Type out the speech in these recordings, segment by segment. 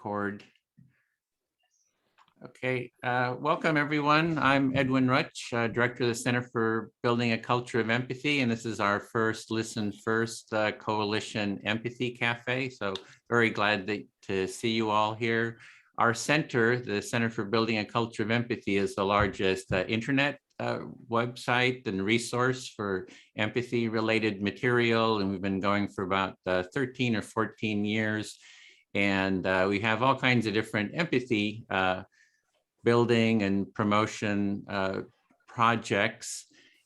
record. Okay, welcome everyone. I'm Edwin Rutsch, Director of the Center for Building a Culture of Empathy, and this is our first ListenFirst Coalition Empathy Cafe. So very glad to see you all here. Our center, the Center for Building a Culture of Empathy, is the largest internet website and resource for empathy related material, and we've been going for about 13 or 14 years. And we have all kinds of different empathy building and promotion projects.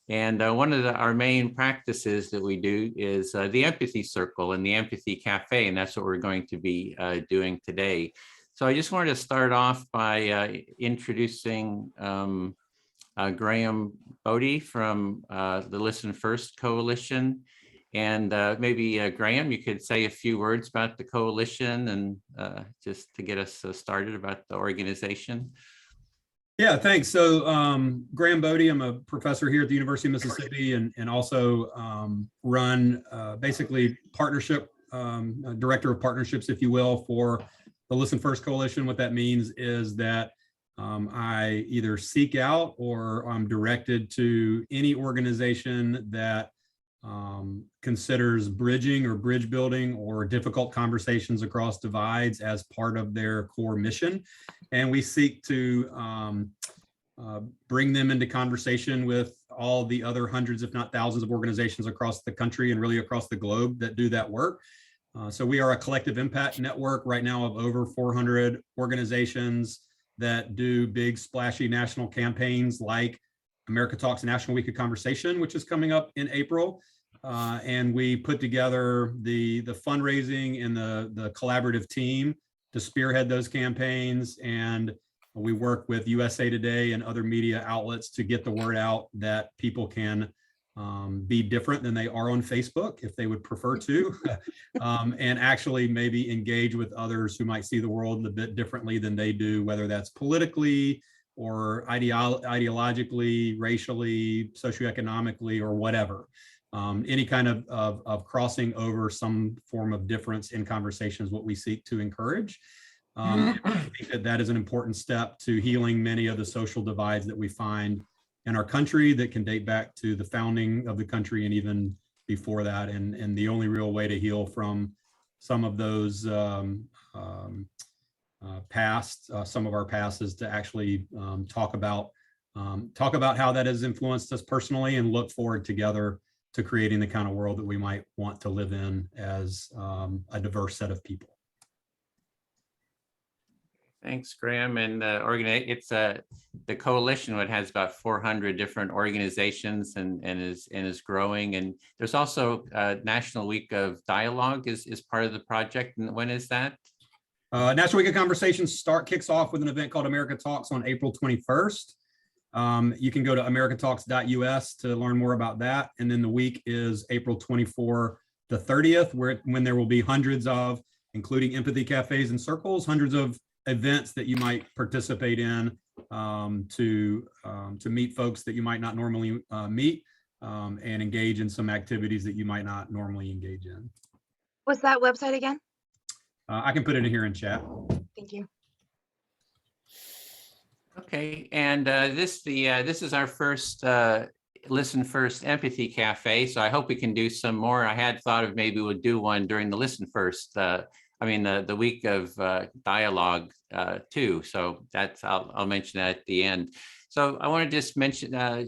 And one of our main practices that we do is the Empathy Circle and the Empathy Cafe, and that's what we're going to be doing today. So I just wanted to start off by introducing Graham Bodie from the ListenFirst Coalition. And maybe Graham, you could say a few words about the coalition and just to get us started about the organization. Yeah, thanks. So Graham Bodie, I'm a professor here at the University of Mississippi and also run basically partnership, director of partnerships, if you will, for the ListenFirst Coalition. What that means is that I either seek out or I'm directed to any organization that considers bridging or bridge building or difficult conversations across divides as part of their core mission. And we seek to bring them into conversation with all the other hundreds, if not thousands of organizations across the country and really across the globe that do that work. So we are a collective impact network right now of over 400 organizations that do big splashy national campaigns like America Talks National Week of Conversation, which is coming up in April. And we put together the fundraising and the collaborative team to spearhead those campaigns. And we work with USA Today and other media outlets to get the word out that people can be different than they are on Facebook if they would prefer to, and actually maybe engage with others who might see the world a bit differently than they do, whether that's politically or ideologically, racially, socioeconomically, or whatever. Any kind of crossing over some form of difference in conversation is what we seek to encourage. I think that is an important step to healing many of the social divides that we find in our country that can date back to the founding of the country and even before that. And the only real way to heal from some of those some of our past is to actually talk about how that has influenced us personally and look forward together to creating the kind of world that we might want to live in as a diverse set of people. Thanks, Graham. And it's the coalition, what has about 400 different organizations and is growing. And there's also National Week of Dialogue is part of the project. And when is that? National Week of Conversations kicks off with an event called America Talks on April 21st. You can go to americatalks.us to learn more about that. And then the week is April 24 to 30th, when there will be hundreds of, including empathy cafes and circles, hundreds of events that you might participate in to meet folks that you might not normally meet and engage in some activities that you might not normally engage in. What's that website again? I can put it in here in chat. Thank you. Okay, and this is our first ListenFirst Empathy Cafe, so I hope we can do some more. I had thought of maybe we'll do one during the ListenFirst, the week of dialogue too. So I'll mention that at the end. So I want to just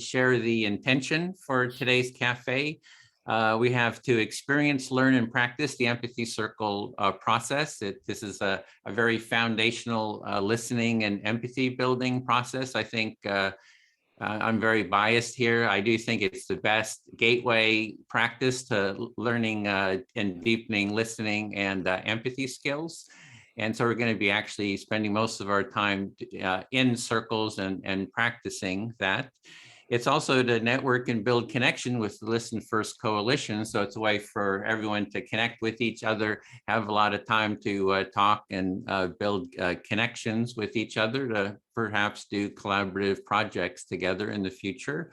share the intention for today's cafe. We have to experience, learn, and practice the Empathy Circle process. This is a very foundational listening and empathy building process. I think I'm very biased here. I do think it's the best gateway practice to learning and deepening listening and empathy skills. And so we're going to be actually spending most of our time in circles and practicing that. It's also to network and build connection with the ListenFirst Coalition. So it's a way for everyone to connect with each other, have a lot of time to talk and build connections with each other to perhaps do collaborative projects together in the future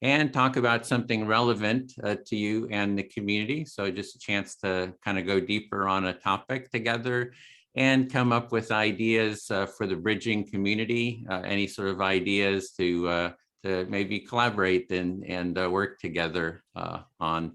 and talk about something relevant to you and the community. So just a chance to kind of go deeper on a topic together and come up with ideas for the bridging community, any sort of ideas to maybe collaborate and work together on.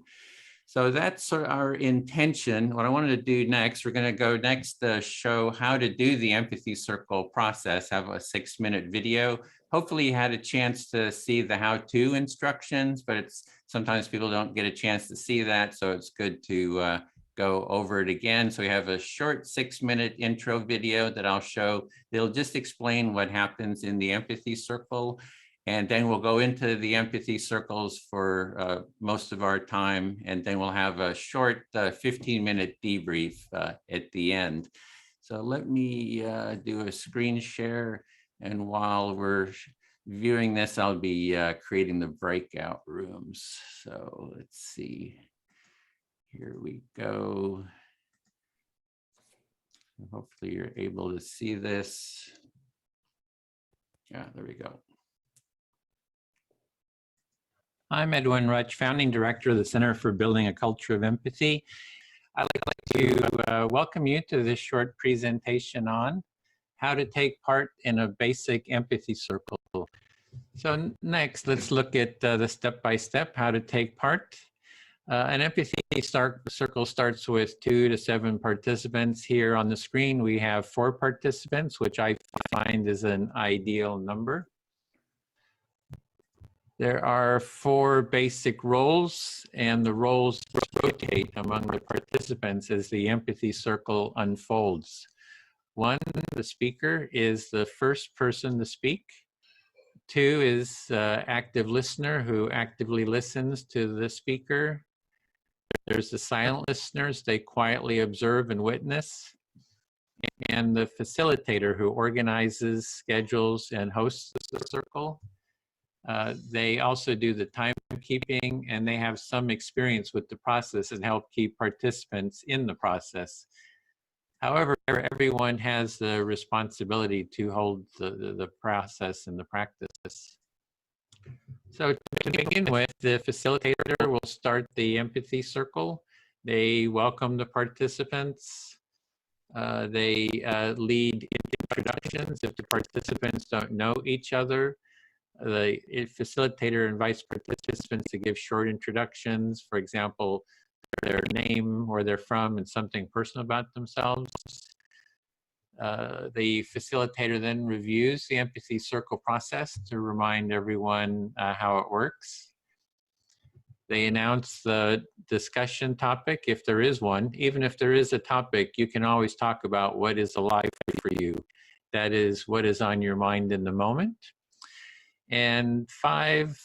So that's sort of our intention. What I wanted to do next, we're going to go next show how to do the empathy circle process, have a 6-minute video. Hopefully you had a chance to see the how-to instructions, but it's sometimes people don't get a chance to see that. So it's good to go over it again. So we have a short 6-minute intro video that I'll show. It'll just explain what happens in the empathy circle. And then we'll go into the empathy circles for most of our time. And then we'll have a short 15-minute debrief at the end. So let me do a screen share. And while we're viewing this, I'll be creating the breakout rooms. So let's see. Here we go. Hopefully you're able to see this. Yeah, there we go. I'm Edwin Rutsch, founding director of the Center for Building a Culture of Empathy. I'd like to welcome you to this short presentation on how to take part in a basic empathy circle. So next, let's look at the step-by-step how to take part. An empathy circle starts with 2 to 7 participants. Here on the screen, we have 4 participants, which I find is an ideal number. There are 4 basic roles, and the roles rotate among the participants as the empathy circle unfolds. 1, the speaker, is the first person to speak. 2 is active listener who actively listens to the speaker. There's the silent listeners, they quietly observe and witness. And the facilitator who organizes, schedules, and hosts the circle. They also do the timekeeping, and they have some experience with the process and help keep participants in the process. However, everyone has the responsibility to hold the process and the practice. So to begin with, the facilitator will start the empathy circle. They welcome the participants. They lead introductions if the participants don't know each other. The facilitator invites participants to give short introductions, for example, their name, where they're from, and something personal about themselves. The facilitator then reviews the empathy circle process to remind everyone how it works. They announce the discussion topic, if there is one. Even if there is a topic, you can always talk about what is alive for you. That is what is on your mind in the moment. And 5,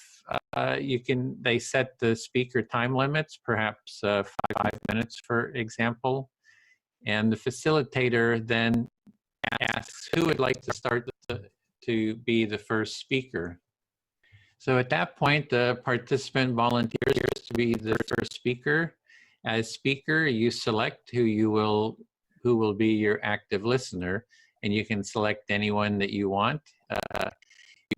they set the speaker time limits, perhaps 5 minutes, for example. And the facilitator then asks who would like to start to be the first speaker. So at that point, the participant volunteers to be the first speaker. As speaker, you select who will be your active listener, and you can select anyone that you want.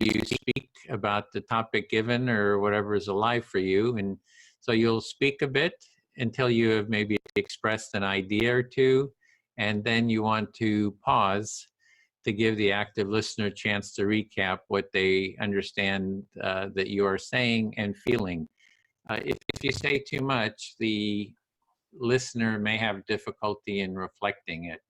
You speak about the topic given or whatever is alive for you. And so you'll speak a bit until you have maybe expressed an idea or two, and then you want to pause to give the active listener a chance to recap what they understand that you are saying and feeling. If you say too much, the listener may have difficulty in reflecting it.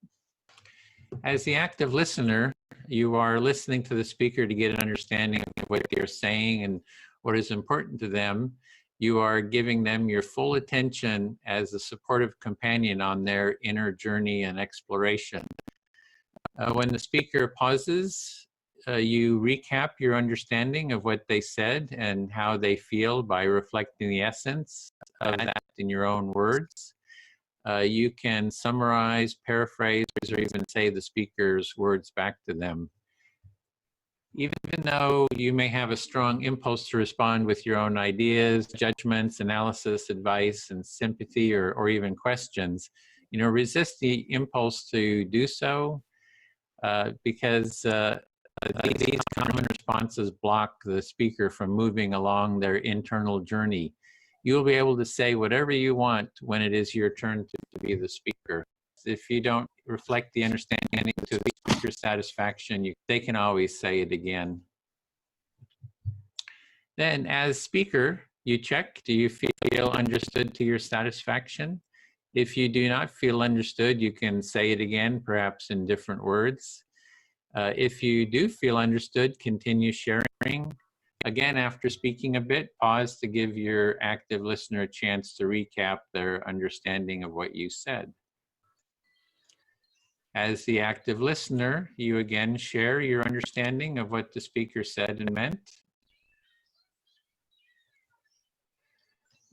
As the active listener, you are listening to the speaker to get an understanding of what they're saying and what is important to them. You are giving them your full attention as a supportive companion on their inner journey and exploration. When the speaker pauses, you recap your understanding of what they said and how they feel by reflecting the essence of that in your own words. You can summarize, paraphrase, or even say the speaker's words back to them. Even though you may have a strong impulse to respond with your own ideas, judgments, analysis, advice, and sympathy, or even questions, resist the impulse to do so because these common responses block the speaker from moving along their internal journey. You will be able to say whatever you want when it is your turn to be the speaker. If you don't reflect the understanding to the speaker's satisfaction, they can always say it again. Then as speaker, you check, do you feel understood to your satisfaction? If you do not feel understood, you can say it again, perhaps in different words. If you do feel understood, continue sharing. Again, after speaking a bit, pause to give your active listener a chance to recap their understanding of what you said. As the active listener, you again share your understanding of what the speaker said and meant.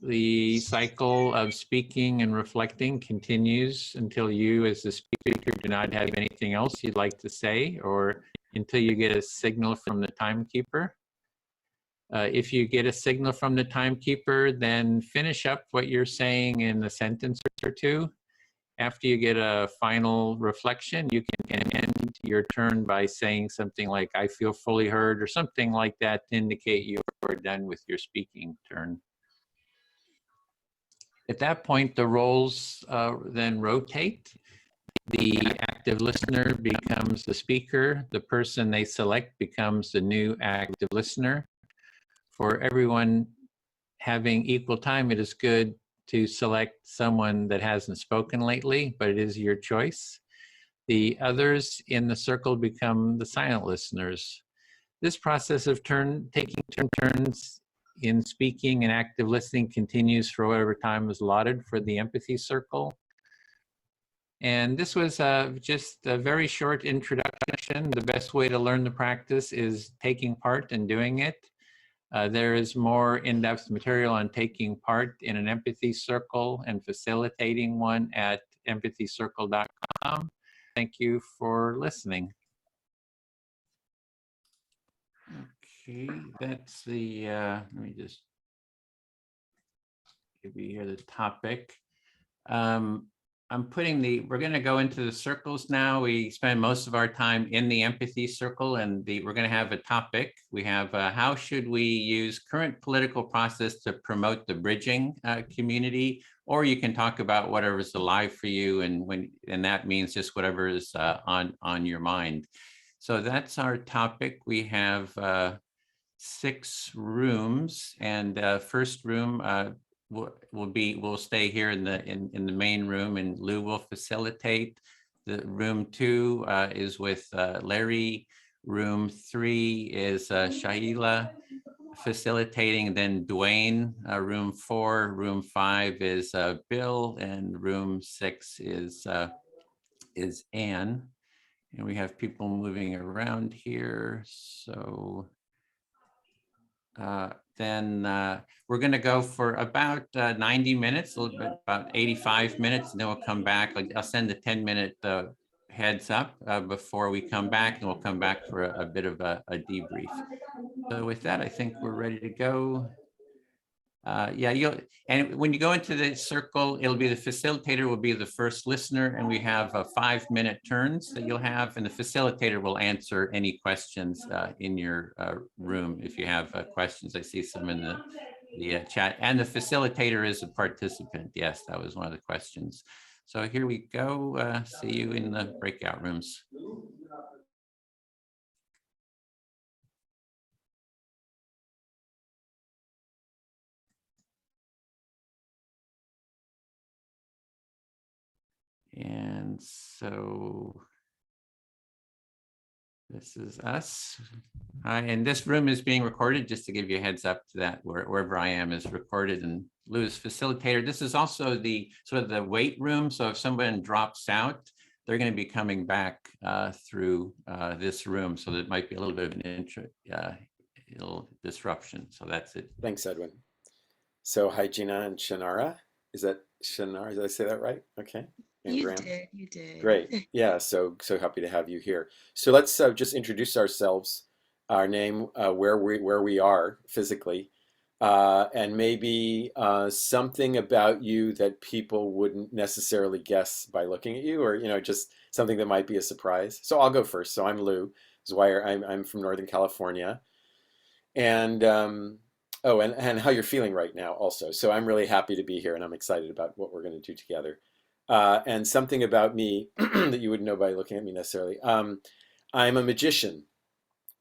The cycle of speaking and reflecting continues until you, as the speaker, do not have anything else you'd like to say, or until you get a signal from the timekeeper. If you get a signal from the timekeeper, then finish up what you're saying in a sentence or two. After you get a final reflection, you can end your turn by saying something like, I feel fully heard, or something like that to indicate you are done with your speaking turn. At that point, the roles then rotate. The active listener becomes the speaker. The person they select becomes the new active listener. For everyone having equal time, it is good to select someone that hasn't spoken lately, but it is your choice. The others in the circle become the silent listeners. This process of taking turns in speaking and active listening continues for whatever time is allotted for the empathy circle. And this was just a very short introduction. The best way to learn the practice is taking part and doing it. There is more in-depth material on taking part in an empathy circle and facilitating one at empathycircle.com. Thank you for listening. Okay, that's the, let me just give you here the topic. I'm putting we're going to go into the circles now. We spend most of our time in the empathy circle, and we're going to have a topic. We have how should we use current political process to promote the bridging community, or you can talk about whatever's alive for you, and that means just whatever is on your mind. So that's our topic. We have 6 rooms, and first room we'll stay here in the main room, and Lou will facilitate. The room 2 is with Larry. Room 3 is Shaila facilitating, then Dwayne. Room 4, room 5 is Bill, and room 6 is Anne. And we have people moving around here. So then we're going to go for about 90 minutes, a little bit, about 85 minutes, and then we'll come back. I'll send a 10-minute heads up before we come back, and we'll come back for a bit of a debrief. So with that, I think we're ready to go. Yeah, and when you go into the circle, it'll be the facilitator will be the first listener, and we have 5-minute turns that you'll have, and the facilitator will answer any questions in your room if you have questions. I see some in the chat, and the facilitator is a participant. Yes, that was one of the questions. So here we go. See you in the breakout rooms. And so this is us. And this room is being recorded, just to give you a heads up to that, wherever I am is recorded, and Lou is facilitator. This is also the sort of the wait room. So if someone drops out, they're going to be coming back through this room. So there might be a little bit of an little disruption. So that's it. Thanks, Edwin. So hi, Gina and Shanara. Is that Shanara? Did I say that right? Okay. And You Graham? did, you did. Great. Yeah, so happy to have you here. So let's just introduce ourselves, our name, where we are physically, and maybe something about you that people wouldn't necessarily guess by looking at you, or just something that might be a surprise. So I'll go first. So I'm Lou Zweier. I'm from Northern California, and oh, and how you're feeling right now also. So I'm really happy to be here, and I'm excited about what we're going to do together. And something about me that you wouldn't know by looking at me necessarily. I'm a magician.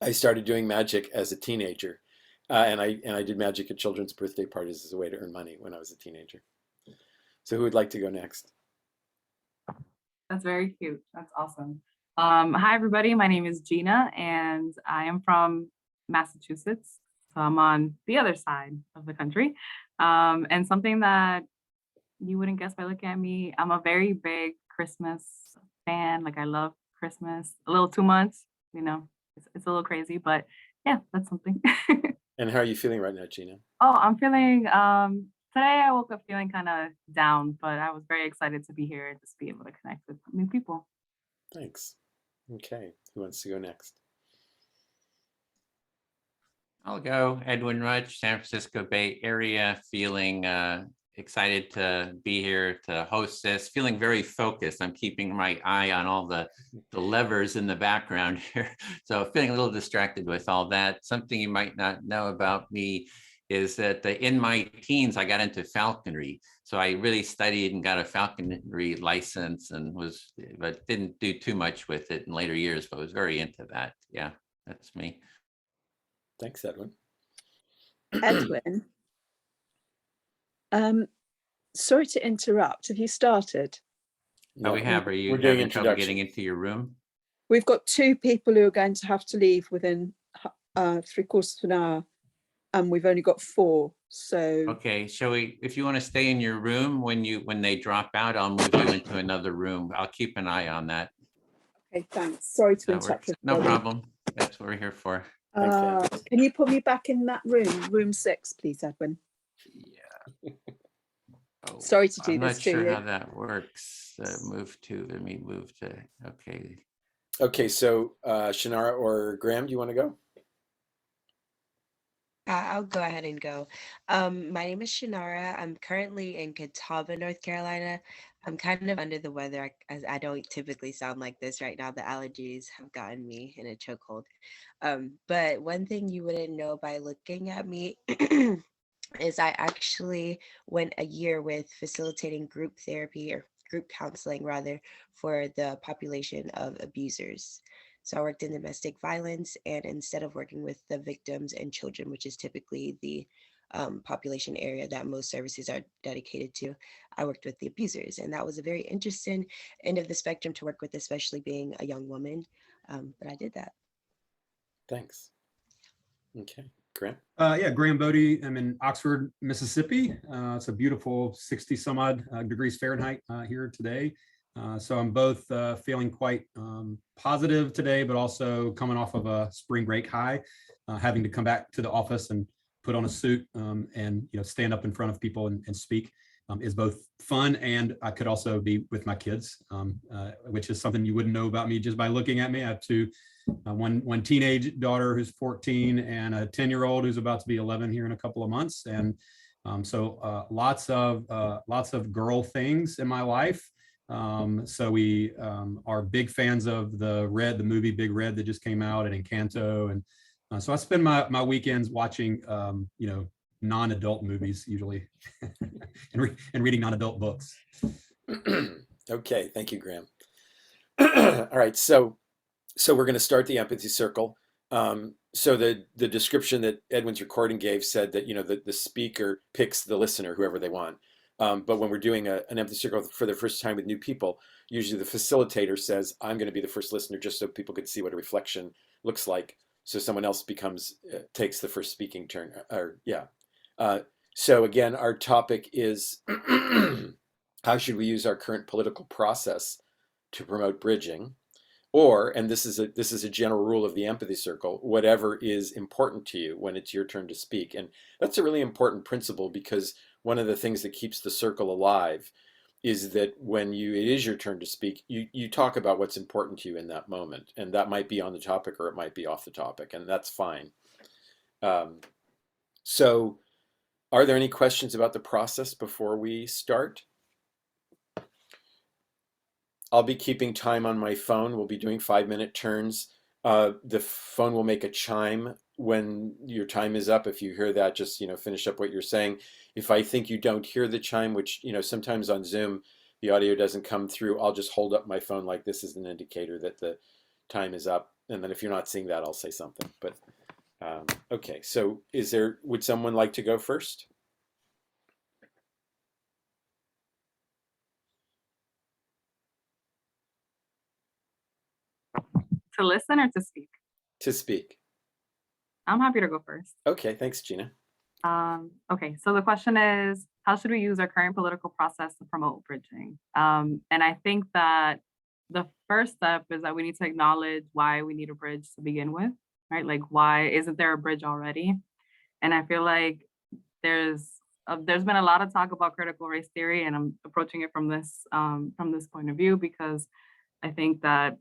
I started doing magic as a teenager, and I did magic at children's birthday parties as a way to earn money when I was a teenager. So who would like to go next? That's very cute. That's awesome. Hi, everybody. My name is Gina, and I am from Massachusetts. So I'm on the other side of the country. And something that you wouldn't guess by looking at me, I'm a very big Christmas fan. Like, I love Christmas a little too much. You know, it's a little crazy, but yeah, that's something. And how are you feeling right now, Gina? Oh, I'm feeling, today I woke up feeling kind of down, but I was very excited to be here and just be able to connect with new people. Thanks. Okay, who wants to go next? I'll go. Edwin Rutsch, San Francisco Bay Area, feeling excited to be here to host this, feeling very focused. I'm keeping my eye on all the levers in the background here. So feeling a little distracted with all that. Something you might not know about me is that in my teens, I got into falconry. So I really studied and got a falconry license but didn't do too much with it in later years, but was very into that. Yeah, that's me. Thanks, Edwin. Edwin, sorry to interrupt. Have you started? Oh, we have. Are you We're doing having trouble introduction. getting into your room? We've got 2 people who are going to have to leave within 3/4 of an hour, and we've only got 4. So Okay, shall we, if you want to stay in your room when they drop out, I'll move you into another room. I'll keep an eye on that. okay, thanps. Sorry to That interrupt. works. No everybody. problem. That's what we're here for. Can you put me back in that room 6, please, Edwin? Yeah. Oh, Sorry to do I'm this not to sure you. how that works. Let me move to, okay. Okay, so Shannara or Graham, do you want to go? I'll go ahead and go. My name is Shannara. I'm currently in Catawba, North Carolina. I'm kind of under the weather as I don't typically sound like this right now. The allergies have gotten me in a chokehold. But one thing you wouldn't know by looking at me is I actually went a year with facilitating group therapy or group counseling rather for the population of abusers. So I worked in domestic violence, and instead of working with the victims and children, which is typically the population area that most services are dedicated to, I worked with the abusers. And that was a very interesting end of the spectrum to work with, especially being a young woman. But I did that. Thanks. Okay, Graham. Yeah, Graham Bodie. I'm in Oxford, Mississippi. It's a beautiful 60 some odd degrees Fahrenheit here today. So I'm both feeling quite positive today, but also coming off of a spring break high, having to come back to the office and put on a suit and stand up in front of people and speak is both fun, and I could also be with my kids, which is something you wouldn't know about me just by looking at me. I have 2, one teenage daughter who's 14 and a 10-year-old who's about to be 11 here in a couple of months, and so lots of girl things in my life. So we are big fans of the movie Big Red that just came out, and Encanto, and so I spend my weekends watching non-adult movies usually and reading non-adult books. Okay, thank you, Graham. All right, so we're going to start the empathy circle. So the description that Edwin's recording gave said that the speaker picks the listener, whoever they want. But when we're doing an empathy circle for the first time with new people, usually the facilitator says, I'm going to be the first listener, just so people can see what a reflection looks like. So someone else takes the first speaking turn. So again, our topic is how should we use our current political process to promote bridging? Or, and this is a general rule of the empathy circle, whatever is important to you when it's your turn to speak. And that's a really important principle, because one of the things that keeps the circle alive is that when it is your turn to speak, you talk about what's important to you in that moment. And that might be on the topic or it might be off the topic, and that's fine. So are there any questions about the process before we start? I'll be keeping time on my phone. We'll be doing 5-minute turns. The phone will make a chime when your time is up. If you hear that, just finish up what you're saying. If I think you don't hear the chime, which sometimes on Zoom the audio doesn't come through, I'll just hold up my phone like this as an indicator that the time is up. And then if you're not seeing that, I'll say something. But okay, so would someone like to go first? To listen or to speak? To speak. I'm happy to go first. Okay, thanks, Gina. Okay, so the question is, how should we use our current political process to promote bridging? And I think that the first step is that we need to acknowledge why we need a bridge to begin with, right? Like, why isn't there a bridge already? And I feel like there's been a lot of talk about critical race theory, and I'm approaching it from this point of view, because I think that,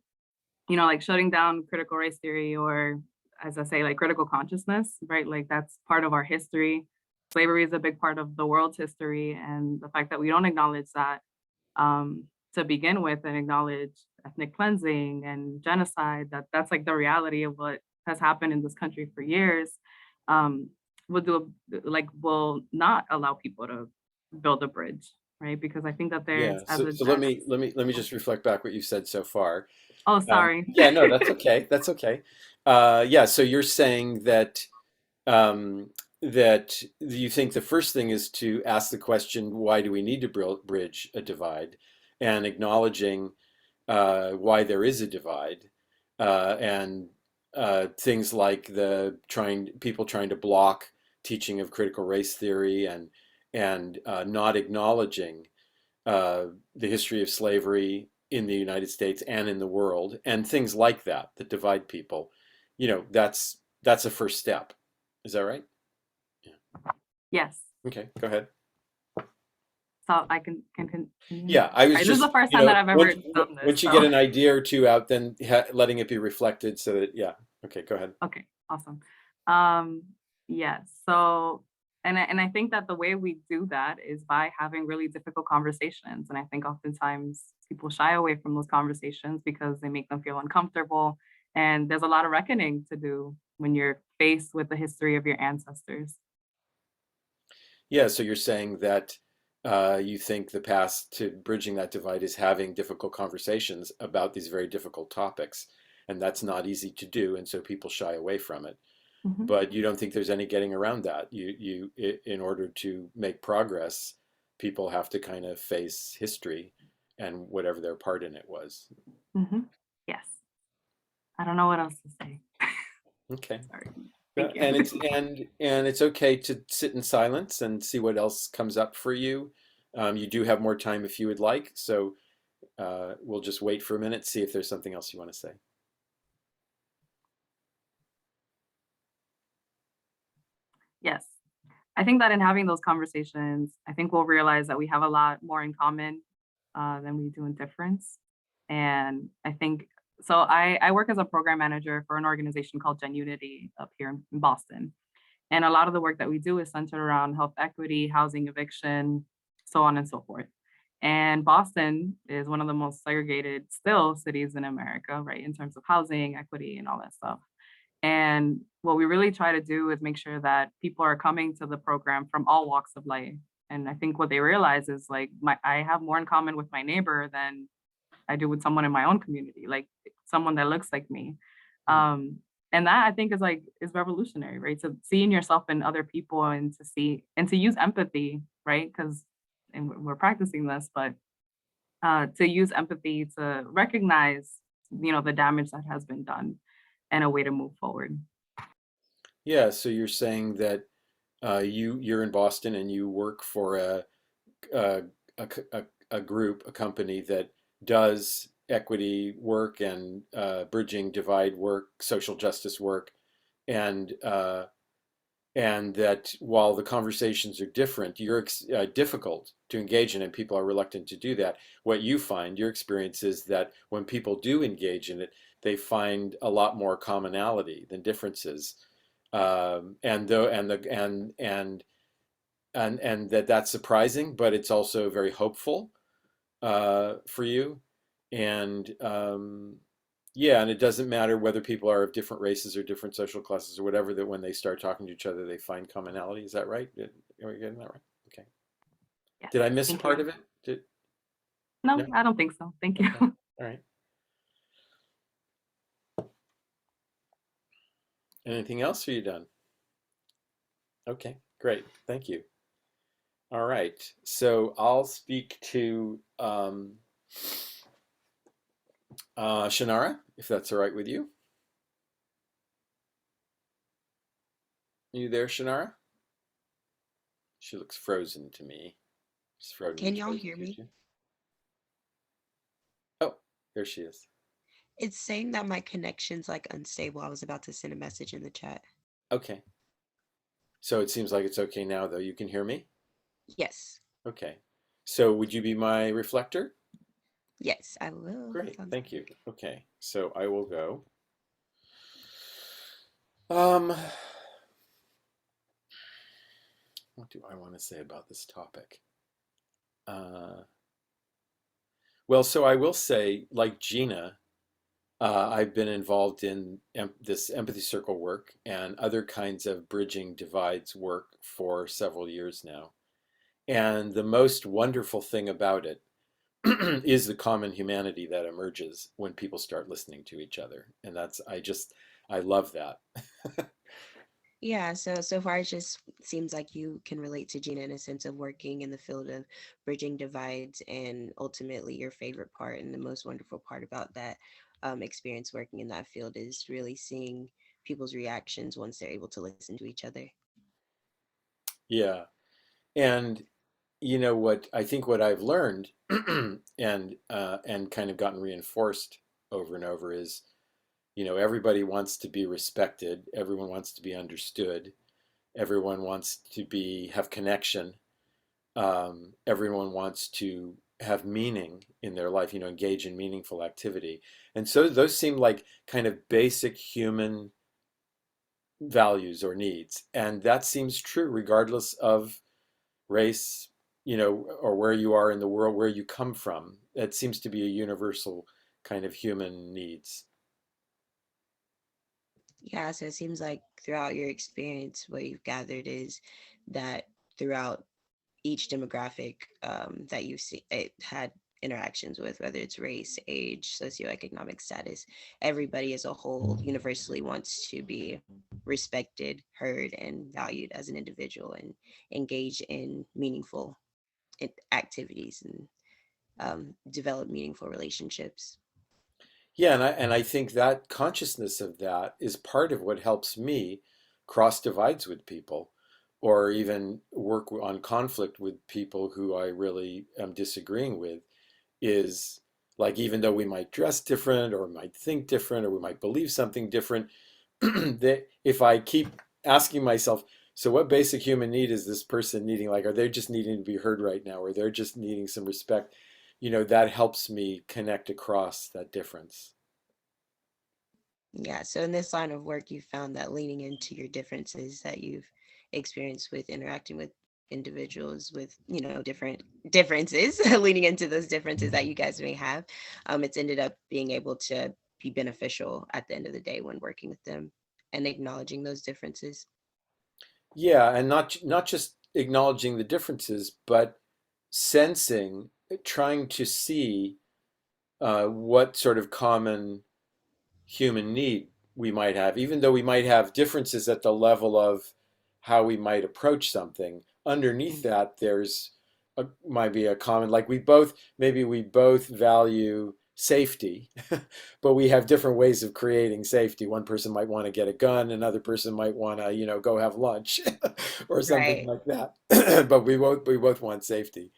you know, like shutting down critical race theory, or as I say, like critical consciousness, right? Like that's part of our history. Slavery is a big part of the world's history. And the fact that we don't acknowledge that to begin with, and acknowledge ethnic cleansing and genocide, that's like the reality of what has happened in this country for years, will not allow people to build a bridge, right? Because I think that there's so let me just reflect back what you said so far. Oh, sorry. Yeah, no, that's okay. That's okay. Yeah, so you're saying that that you think the first thing is to ask the question, why do we need to bridge a divide, and acknowledging why there is a divide, and things like people trying to block teaching of critical race theory, and not acknowledging the history of slavery in the United States and in the world, and things like that divide people. You know, that's a first step. Is that right? Yeah. Yes. Okay, go ahead. So I can continue. Yeah, I was This just, is the first time that I've ever done this. Once you get an idea or two out, then letting it be reflected, so that, yeah. Okay, go ahead. Okay, awesome. Yes. So, and I think that the way we do that is by having really difficult conversations. And I think oftentimes people shy away from those conversations because they make them feel uncomfortable. And there's a lot of reckoning to do when you're faced with the history of your ancestors. Yeah, so you're saying that you think the path to bridging that divide is having difficult conversations about these very difficult topics. And that's not easy to do. And so people shy away from it. Mm-hmm. But you don't think there's any getting around that. In order to make progress, people have to kind of face history and whatever their part in it was. Mm-hmm. Yes. I don't know what else to say. Okay. Sorry. And it's okay to sit in silence and see what else comes up for you. You do have more time if you would like. So we'll just wait for a minute, see if there's something else you want to say. Yes. I think that in having those conversations, I think we'll realize that we have a lot more in common than we do in difference. And I think, so I work as a program manager for an organization called Gen Unity up here in Boston. And a lot of the work that we do is centered around health equity, housing eviction, so on and so forth. And Boston is one of the most segregated still cities in America, right, in terms of housing, equity, and all that stuff. And what we really try to do is make sure that people are coming to the program from all walks of life. And I think what they realize is like, I have more in common with my neighbor than I do with someone in my own community, like someone that looks like me. And that I think is revolutionary, right? So seeing yourself in other people and to use empathy, right? And we're practicing this, but to use empathy to recognize, the damage that has been done and a way to move forward. Yeah, so you're saying that you're in Boston and you work for a group, a company that does equity work and bridging divide work, social justice work, and that while the conversations are different, you're difficult to engage in, and people are reluctant to do that. What you find, your experience is that when people do engage in it, they find a lot more commonality than differences, and that's surprising, but it's also very hopeful for you, and yeah, and it doesn't matter whether people are of different races or different social classes or whatever, that when they start talking to each other, they find commonality. Is that right? Are we getting that right? Okay. Yes, did I miss part of it? No, No? I don't think so. Thank you. Okay. All right. Anything else? Or are you done? Okay, great. Thank you. All right. So I'll speak to Shannara, if that's all right with you. You there, Shannara? She looks frozen to me. She's frozen. Can y'all frozen hear to me? you. Oh, there she is. It's saying that my connection's like unstable. I was about to send a message in the chat. Okay. So it seems like it's okay now, though. You can hear me? Yes. Okay. So would you be my reflector? Yes, I will. Great. Sounds Thank you. good. Okay. So I will go. What do I want to say about this topic? Well, so I will say, like Gina, I've been involved in this empathy circle work and other kinds of bridging divides work for several years now. And the most wonderful thing about it is the common humanity that emerges when people start listening to each other. And I love that. Yeah, so far it just seems like you can relate to Gina in a sense of working in the field of bridging divides, and ultimately your favorite part and the most wonderful part about that experience working in that field is really seeing people's reactions once they're able to listen to each other. Yeah. And you know what I think what I've learned and kind of gotten reinforced over and over is, everybody wants to be respected, everyone wants to be understood, everyone wants to have connection, everyone wants to have meaning in their life, engage in meaningful activity. And so those seem like kind of basic human values or needs. And that seems true regardless of race, or where you are in the world, where you come from. It seems to be a universal kind of human needs. Yeah, so it seems like throughout your experience, what you've gathered is that throughout each demographic that you've had interactions with, whether it's race, age, socioeconomic status, everybody as a whole universally wants to be respected, heard, and valued as an individual, and engage in meaningful activities, and develop meaningful relationships. Yeah, and I think that consciousness of that is part of what helps me cross divides with people, or even work on conflict with people who I really am disagreeing with. Is like, even though we might dress different, or might think different, or we might believe something different, that if I keep asking myself, so what basic human need is this person needing? Like, are they just needing to be heard right now, or they're just needing some respect? That helps me connect across that difference. Yeah, so in this line of work, you found that leaning into your differences that you've experienced with interacting with individuals with, different differences, leaning into those differences that you guys may have, it's ended up being able to be beneficial at the end of the day when working with them and acknowledging those differences. Yeah, and not just acknowledging the differences, but sensing, trying to see what sort of common human need we might have, even though we might have differences at the level of how we might approach something. Underneath that, might be a common, like maybe we both value safety, but we have different ways of creating safety. One person might want to get a gun, another person might want to, go have lunch or something Right, like that. But we both want safety.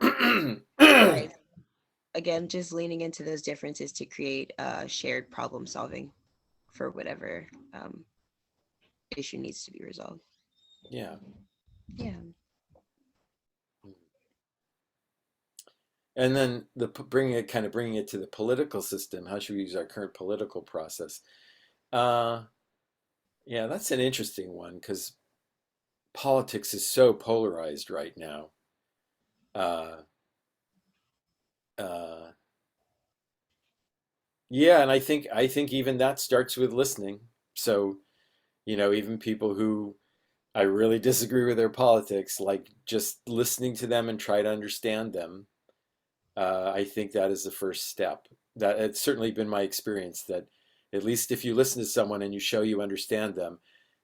right. Again, just leaning into those differences to create shared problem solving for whatever issue needs to be resolved. Yeah. Yeah. And then bringing it to the political system. How should we use our current political process? Yeah, that's an interesting one, because politics is so polarized right now. Uh, uh, yeah, and I think even that starts with listening. So, even people who I really disagree with their politics, like, just listening to them and try to understand them, I think that is the first step. That it's certainly been my experience that at least if you listen to someone and you show you understand them,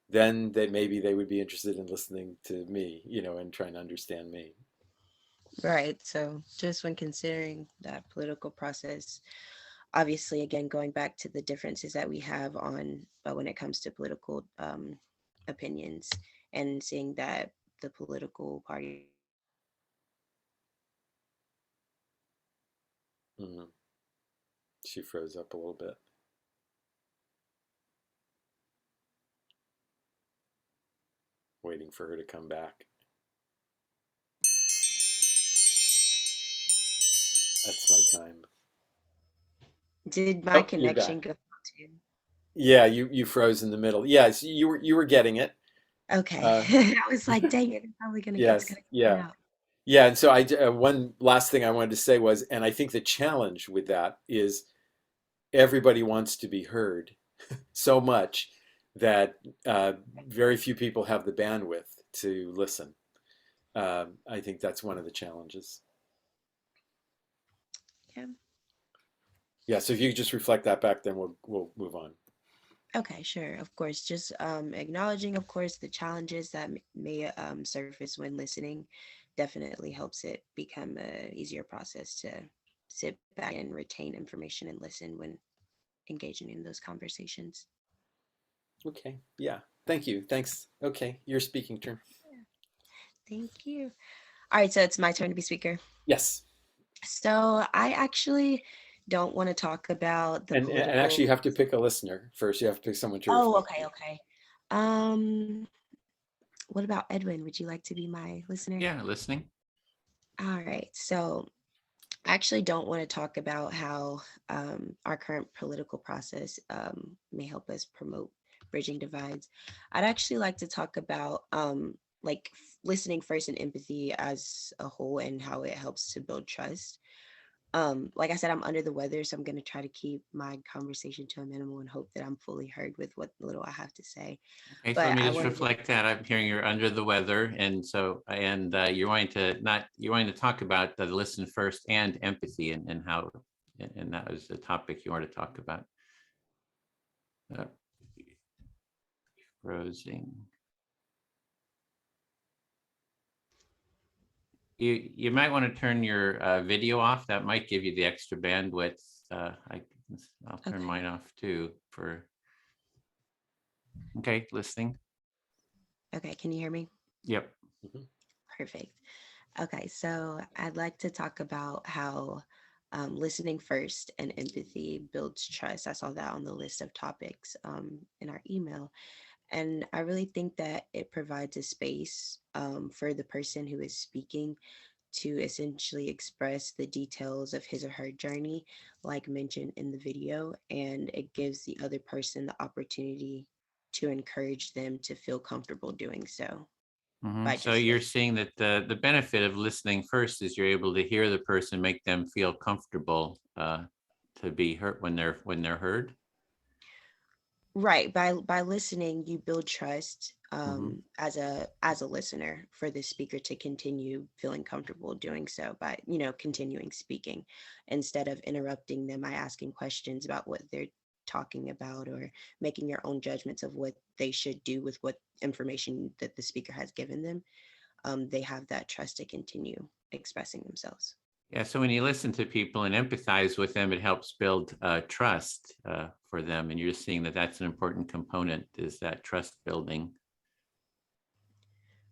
then maybe they would be interested in listening to me, and trying to understand me. Right. So just when considering that political process, obviously, again, going back to the differences that we have on when it comes to political opinions, and seeing that the political party. Mhm. She froze up a little bit. Waiting for her to come back. That's my time. Did my Oh, you're connection back. go out too? Yeah, you froze in the middle. Yes, you were getting it. Okay. Uh, I was like, dang it, it's yes, gonna come yeah. out. Yeah, and so one last thing I wanted to say was, and I think the challenge with that is everybody wants to be heard so much that very few people have the bandwidth to listen. I think that's one of the challenges. Yeah. Yeah, so if you could just reflect that back, then we'll move on. Okay, sure. Of course, just acknowledging, of course, the challenges that may surface when listening definitely helps it become a easier process to sit back and retain information and listen when engaging in those conversations. Okay, yeah, thank you, thanks. Okay, your speaking turn. Yeah. Thank you. All right, so it's my turn to be speaker. Yes, So I actually don't want to talk about the and actually you political. have to pick a listener first. You have to pick someone to Oh, reflect. okay, okay. Um, what about Edwin? Would you like to be my listener? Yeah, listening. All right. So I actually don't want to talk about how our current political process may help us promote bridging divides. I'd actually like to talk about listening first and empathy as a whole and how it helps to build trust. Like I said, I'm under the weather, so I'm going to try to keep my conversation to a minimal and hope that I'm fully heard with what little I have to say. Okay, so let But me I just wanted to, reflect that. I'm hearing you're under the weather, and you're wanting to talk about the listen first and empathy, and how, and that was the topic you wanted to talk about. Frozen. You might want to turn your video off. That might give you the extra bandwidth. I'll turn okay. mine off too okay, listening. Okay, can you hear me? Yep. Mhm. Perfect. Okay, so I'd like to talk about how listening first and empathy builds trust. I saw that on the list of topics in our email. And I really think that it provides a space for the person who is speaking to essentially express the details of his or her journey, like mentioned in the video. And it gives the other person the opportunity to encourage them to feel comfortable doing so by So just you're listening. seeing that the benefit of listening first is you're able to hear the person, make them feel comfortable to be heard when they're heard. Right. By listening, you build trust Mhm. as a listener for the speaker to continue feeling comfortable doing so by, continuing speaking instead of interrupting them by asking questions about what they're talking about or making your own judgments of what they should do with what information that the speaker has given them. They have that trust to continue expressing themselves. Yeah, so when you listen to people and empathize with them, it helps build trust for them. And you're seeing that that's an important component, is that trust building.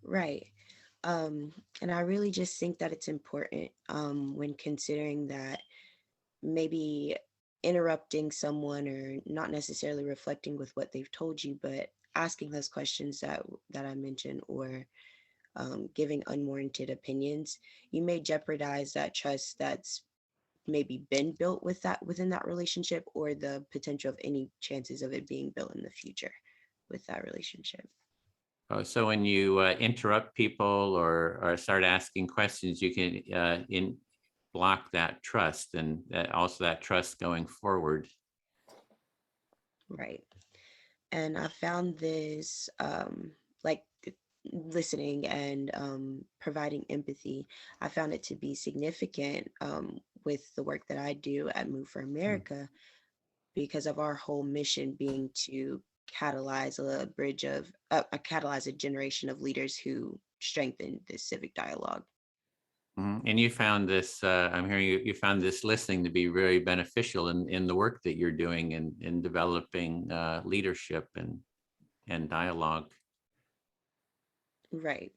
Right. And I really just think that it's important when considering that maybe interrupting someone or not necessarily reflecting with what they've told you, but asking those questions that I mentioned, or giving unwarranted opinions, you may jeopardize that trust that's maybe been built within that relationship, or the potential of any chances of it being built in the future with that relationship. So when you interrupt people or start asking questions, you can block that trust, and also that trust going forward. Right. And I found this like listening and providing empathy, I found it to be significant with the work that I do at Move for America, because of our whole mission being to catalyze catalyze a generation of leaders who strengthen this civic dialogue. And you found this, I'm hearing you found this listening to be very beneficial in the work that you're doing in developing leadership and dialogue. Right.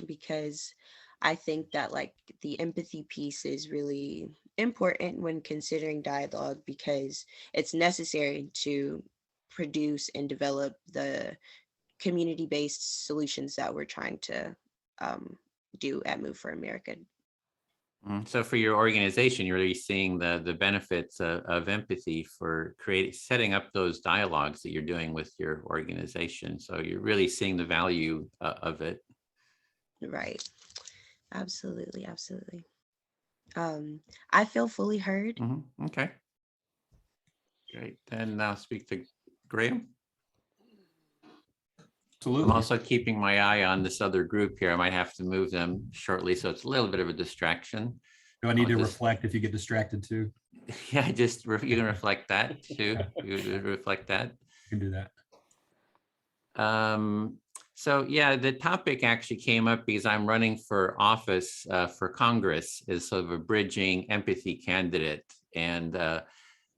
Because I think that like the empathy piece is really important when considering dialogue, because it's necessary to produce and develop the community-based solutions that we're trying to do at Move for America. So for your organization, you're really seeing the benefits of empathy for setting up those dialogues that you're doing with your organization. So you're really seeing the value of it. Right. Absolutely. Absolutely. I feel fully heard. Okay. Great. Then I'll speak to Graham. Absolutely. I'm also keeping my eye on this other group here. I might have to move them shortly, so it's a little bit of a distraction. Do I need to reflect if you get distracted too? Yeah, you can reflect that too. You reflect that. You can do that. So yeah, the topic actually came up because I'm running for office for Congress as sort of a bridging empathy candidate. And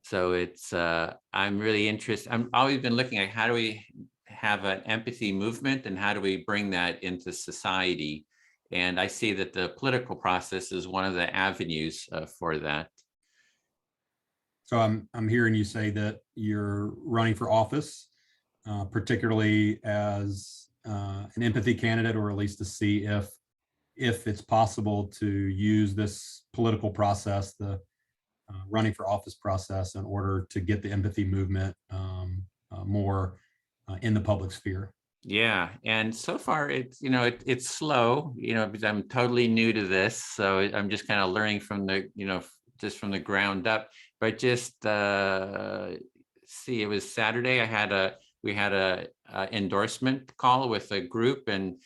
so it's, I'm really interested. I've always been looking at how do we have an empathy movement and how do we bring that into society? And I see that the political process is one of the avenues for that. So I'm hearing you say that you're running for office, particularly as an empathy candidate, or at least to see if it's possible to use this political process, the running for office process, in order to get the empathy movement more in the public sphere. Yeah, and so far it's it's slow, because I'm totally new to this, so I'm just kind of learning from the just from the ground up. But just see, it was Saturday. We had a endorsement call with a group, and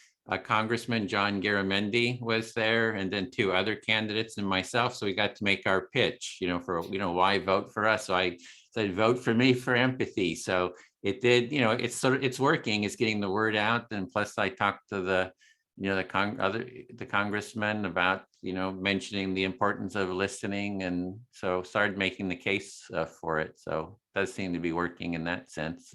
Congressman John Garamendi was there, and then 2 other candidates and myself. So we got to make our pitch, for why vote for us. So I said, vote for me for empathy. So it did, it's working. It's getting the word out, and plus I talked to the congressman about mentioning the importance of listening, and so started making the case for it. So it does seem to be working in that sense.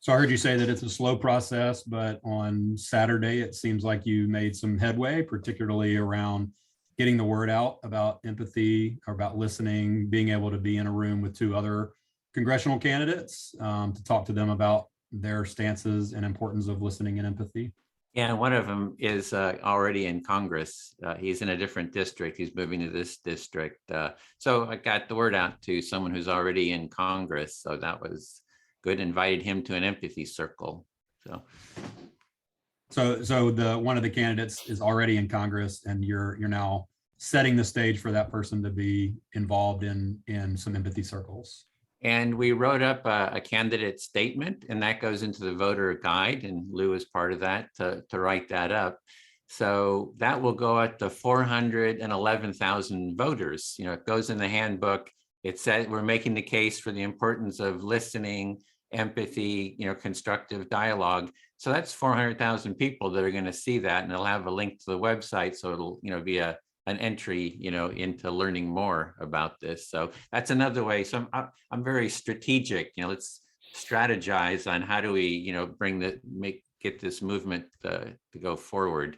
So I heard you say that it's a slow process, but on Saturday, it seems like you made some headway, particularly around getting the word out about empathy, or about listening, being able to be in a room with 2 other congressional candidates to talk to them about their stances and importance of listening and empathy. Yeah, one of them is already in Congress. He's in a different district. He's moving to this district. So I got the word out to someone who's already in Congress. So that was good. Invited him to an empathy circle. So the one of the candidates is already in Congress, and you're now setting the stage for that person to be involved in some empathy circles. And we wrote up a candidate statement, and that goes into the voter guide, and Lou is part of that to write that up. So that will go out to 411,000 voters. It goes in the handbook. It says we're making the case for the importance of listening, empathy, constructive dialogue. So that's 400,000 people that are going to see that, and they'll have a link to the website. So it'll, be an entry, into learning more about this. So that's another way. So I'm very strategic. Let's strategize on how do we, get this movement to go forward.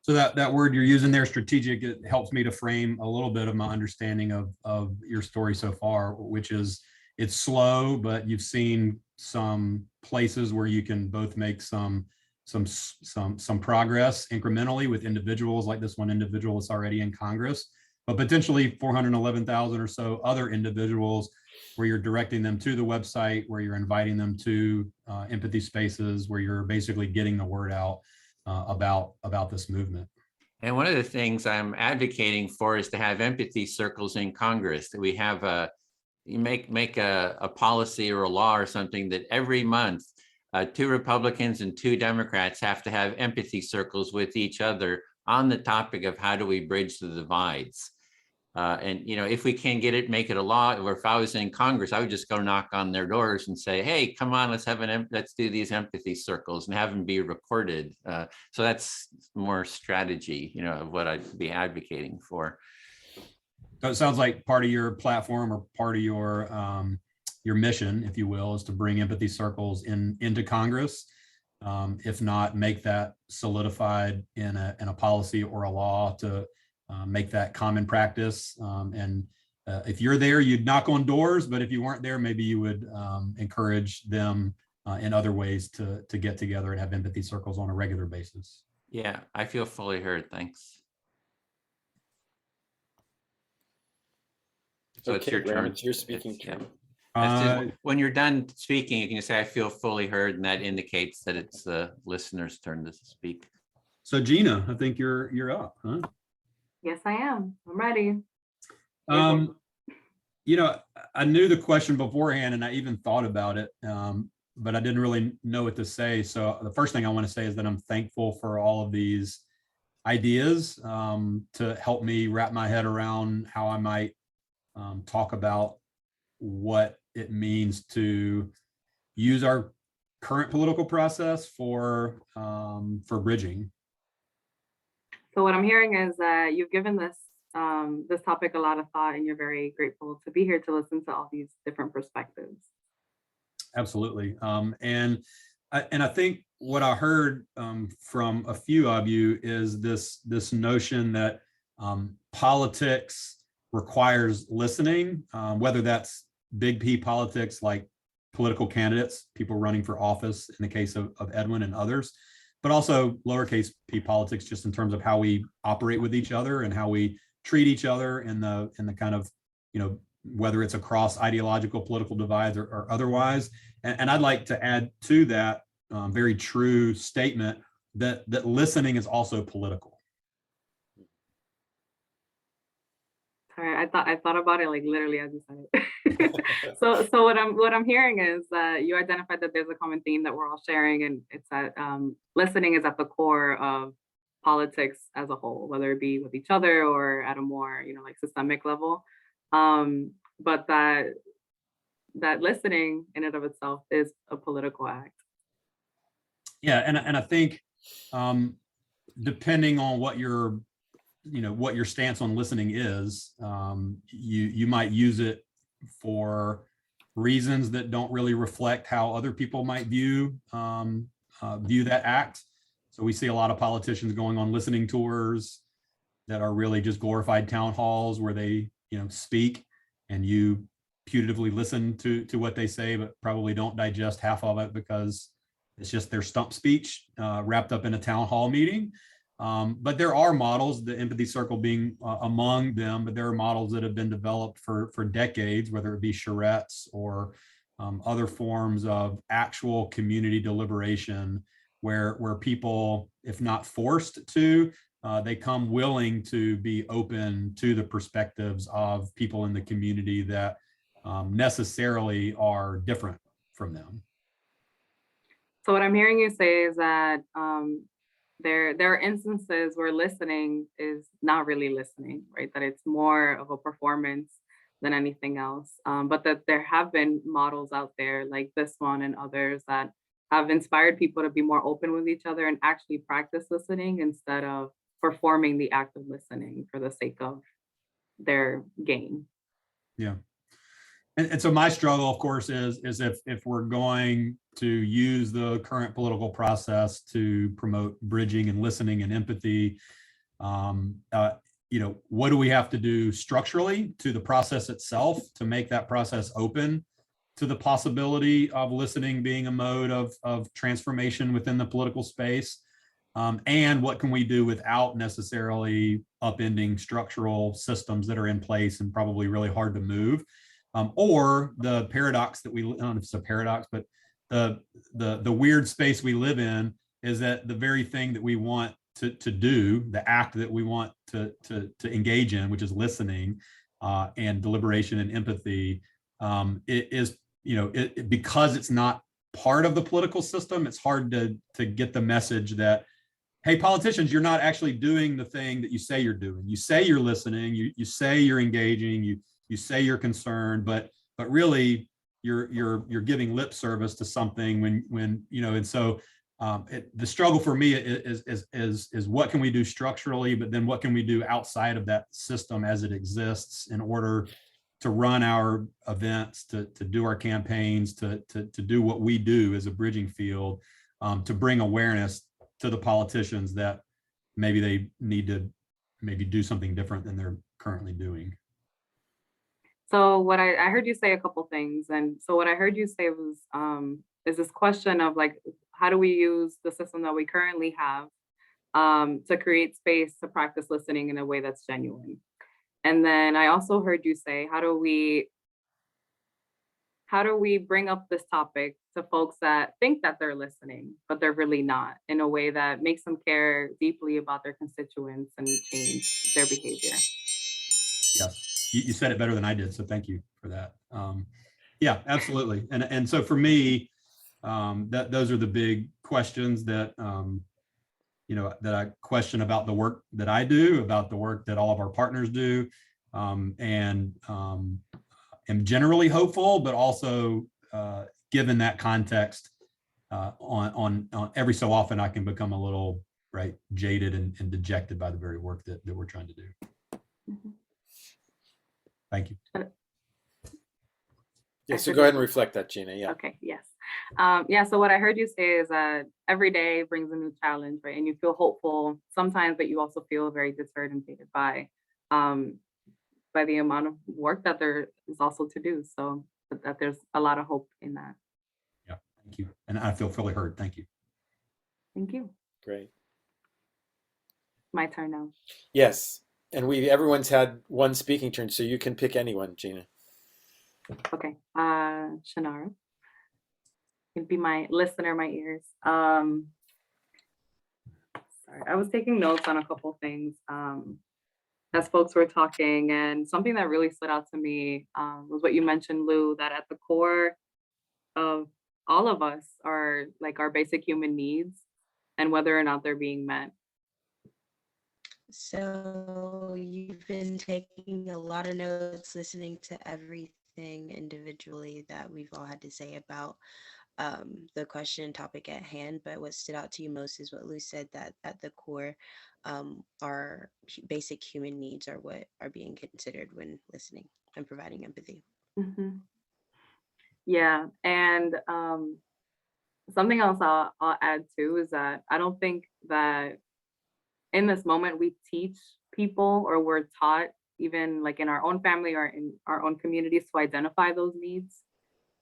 So that word you're using there, strategic, it helps me to frame a little bit of my understanding of your story so far, which is it's slow, but you've seen some places where you can both make some progress incrementally with individuals, like this one individual that's already in Congress, but potentially 411,000 or so other individuals where you're directing them to the website, where you're inviting them to empathy spaces, where you're basically getting the word out about this movement. And one of the things I'm advocating for is to have empathy circles in Congress, that we have you make a policy or a law or something that every month 2 Republicans and 2 Democrats have to have empathy circles with each other on the topic of how do we bridge the divides. And, you know, if we can get it, make it a law, or if I was in Congress, I would just go knock on their doors and say, hey, come on, let's do these empathy circles and have them be recorded. So that's more strategy, you know, of what I'd be advocating for. So it sounds like part of your platform or part of your mission, if you will, is to bring empathy circles into Congress. If not, make that solidified in a policy or a law to make that common practice. And if you're there, you'd knock on doors, but if you weren't there, maybe you would encourage them in other ways to get together and have empathy circles on a regular basis. Yeah, I feel fully heard. Thanks. So Okay, it's your Graham, turn. it's your speaking It's- yeah. turn. That's just- when you're done speaking, you can just say, I feel fully heard, and that indicates that it's the listener's turn to speak. So Gina, I think you're up, huh? Yes, I am. I'm ready. You know, I knew the question beforehand and I even thought about it, but I didn't really know what to say. So the first thing I want to say is that I'm thankful for all of these ideas to help me wrap my head around how I might talk about what it means to use our current political process for bridging. So what I'm hearing is that you've given this this topic a lot of thought, and you're very grateful to be here to listen to all these different perspectives. Absolutely. And I think what I heard from a few of you is this notion that politics requires listening, whether that's big P politics like political candidates, people running for office in the case of Edwin and others, but also lowercase p politics just in terms of how we operate with each other and how we treat each other in the kind of, you know, whether it's across ideological political divides or otherwise. And I'd like to add to that very true statement that listening is also political. Sorry, I thought about it like literally as you said it. so what I'm hearing is that you identified that there's a common theme that we're all sharing, and it's that listening is at the core of politics as a whole, whether it be with each other or at a more, you know, like systemic level. But that listening in and of itself is a political act. Yeah, and I think depending on what your stance on listening is, you might use it for reasons that don't really reflect how other people might view that act. So we see a lot of politicians going on listening tours that are really just glorified town halls where they, you know, speak and you putatively listen to what they say, but probably don't digest half of it because it's just their stump speech wrapped up in a town hall meeting. But there are models, the empathy circle being among them, but there are models that have been developed for decades, whether it be charrettes or other forms of actual community deliberation where people, if not forced to, they come willing to be open to the perspectives of people in the community that necessarily are different from them. So what I'm hearing you say is that there are instances where listening is not really listening, right? That it's more of a performance than anything else. But that there have been models out there like this one and others that have inspired people to be more open with each other and actually practice listening instead of performing the act of listening for the sake of their gain. Yeah. And so my struggle, of course, is if we're going to use the current political process to promote bridging and listening and empathy, you know, what do we have to do structurally to the process itself to make that process open to the possibility of listening being a mode of transformation within the political space? And what can we do without necessarily upending structural systems that are in place and probably really hard to move? Or the paradox that I don't know if it's a paradox, but the weird space we live in is that the very thing that we want to do, the act that we want to engage in, which is listening and deliberation and empathy, it is, you know, because it's not part of the political system, it's hard to get the message that hey, politicians, you're not actually doing the thing that you say you're doing. You say you're listening, you say you're engaging, you say you're concerned, but really you're giving lip service to something when you know. And so the struggle for me is what can we do structurally, but then what can we do outside of that system as it exists in order to run our events, to do our campaigns, to do what we do as a bridging field, to bring awareness to the politicians that maybe they need to maybe do something different than they're currently doing. So what I heard you say a couple things. And so what I heard you say was, is this question of like, how do we use the system that we currently have to create space to practice listening in a way that's genuine? And then I also heard you say, how do we bring up this topic to folks that think that they're listening, but they're really not, in a way that makes them care deeply about their constituents and change their behavior? Yes, you said it better than I did, so thank you for that. Yeah, absolutely. And so for me, those are the big questions that you know, that I question about the work that I do, about the work that all of our partners do, and am generally hopeful, but also given that context, on every so often I can become a little jaded and dejected by the very work that we're trying to do. Mm-hmm. Thank you. Yeah, so go ahead and reflect that, Gina. Yeah. Okay, yes. Yeah, so what I heard you say is that every day brings a new challenge, right? And you feel hopeful sometimes, but you also feel very deterred and jaded by the amount of work that there is also to do. So that there's a lot of hope in that. Yeah, thank you. And I feel fully heard. Thank you. Thank you. Great. My turn now. Yes. And everyone's had one speaking turn, so you can pick anyone, Gina. Okay. Shanara. You'd be my listener, my ears. Sorry, I was taking notes on a couple things as folks were talking, and something that really stood out to me was what you mentioned, Lou, that at the core of all of us are like our basic human needs and whether or not they're being met. So you've been taking a lot of notes, listening to everything individually that we've all had to say about the question and topic at hand. But what stood out to you most is what Lou said, that at the core, our basic human needs are what are being considered when listening and providing empathy. Mm-hmm. Yeah, and something else I'll add too is that I don't think that in this moment we teach people, or we're taught, even like in our own family or in our own communities, to identify those needs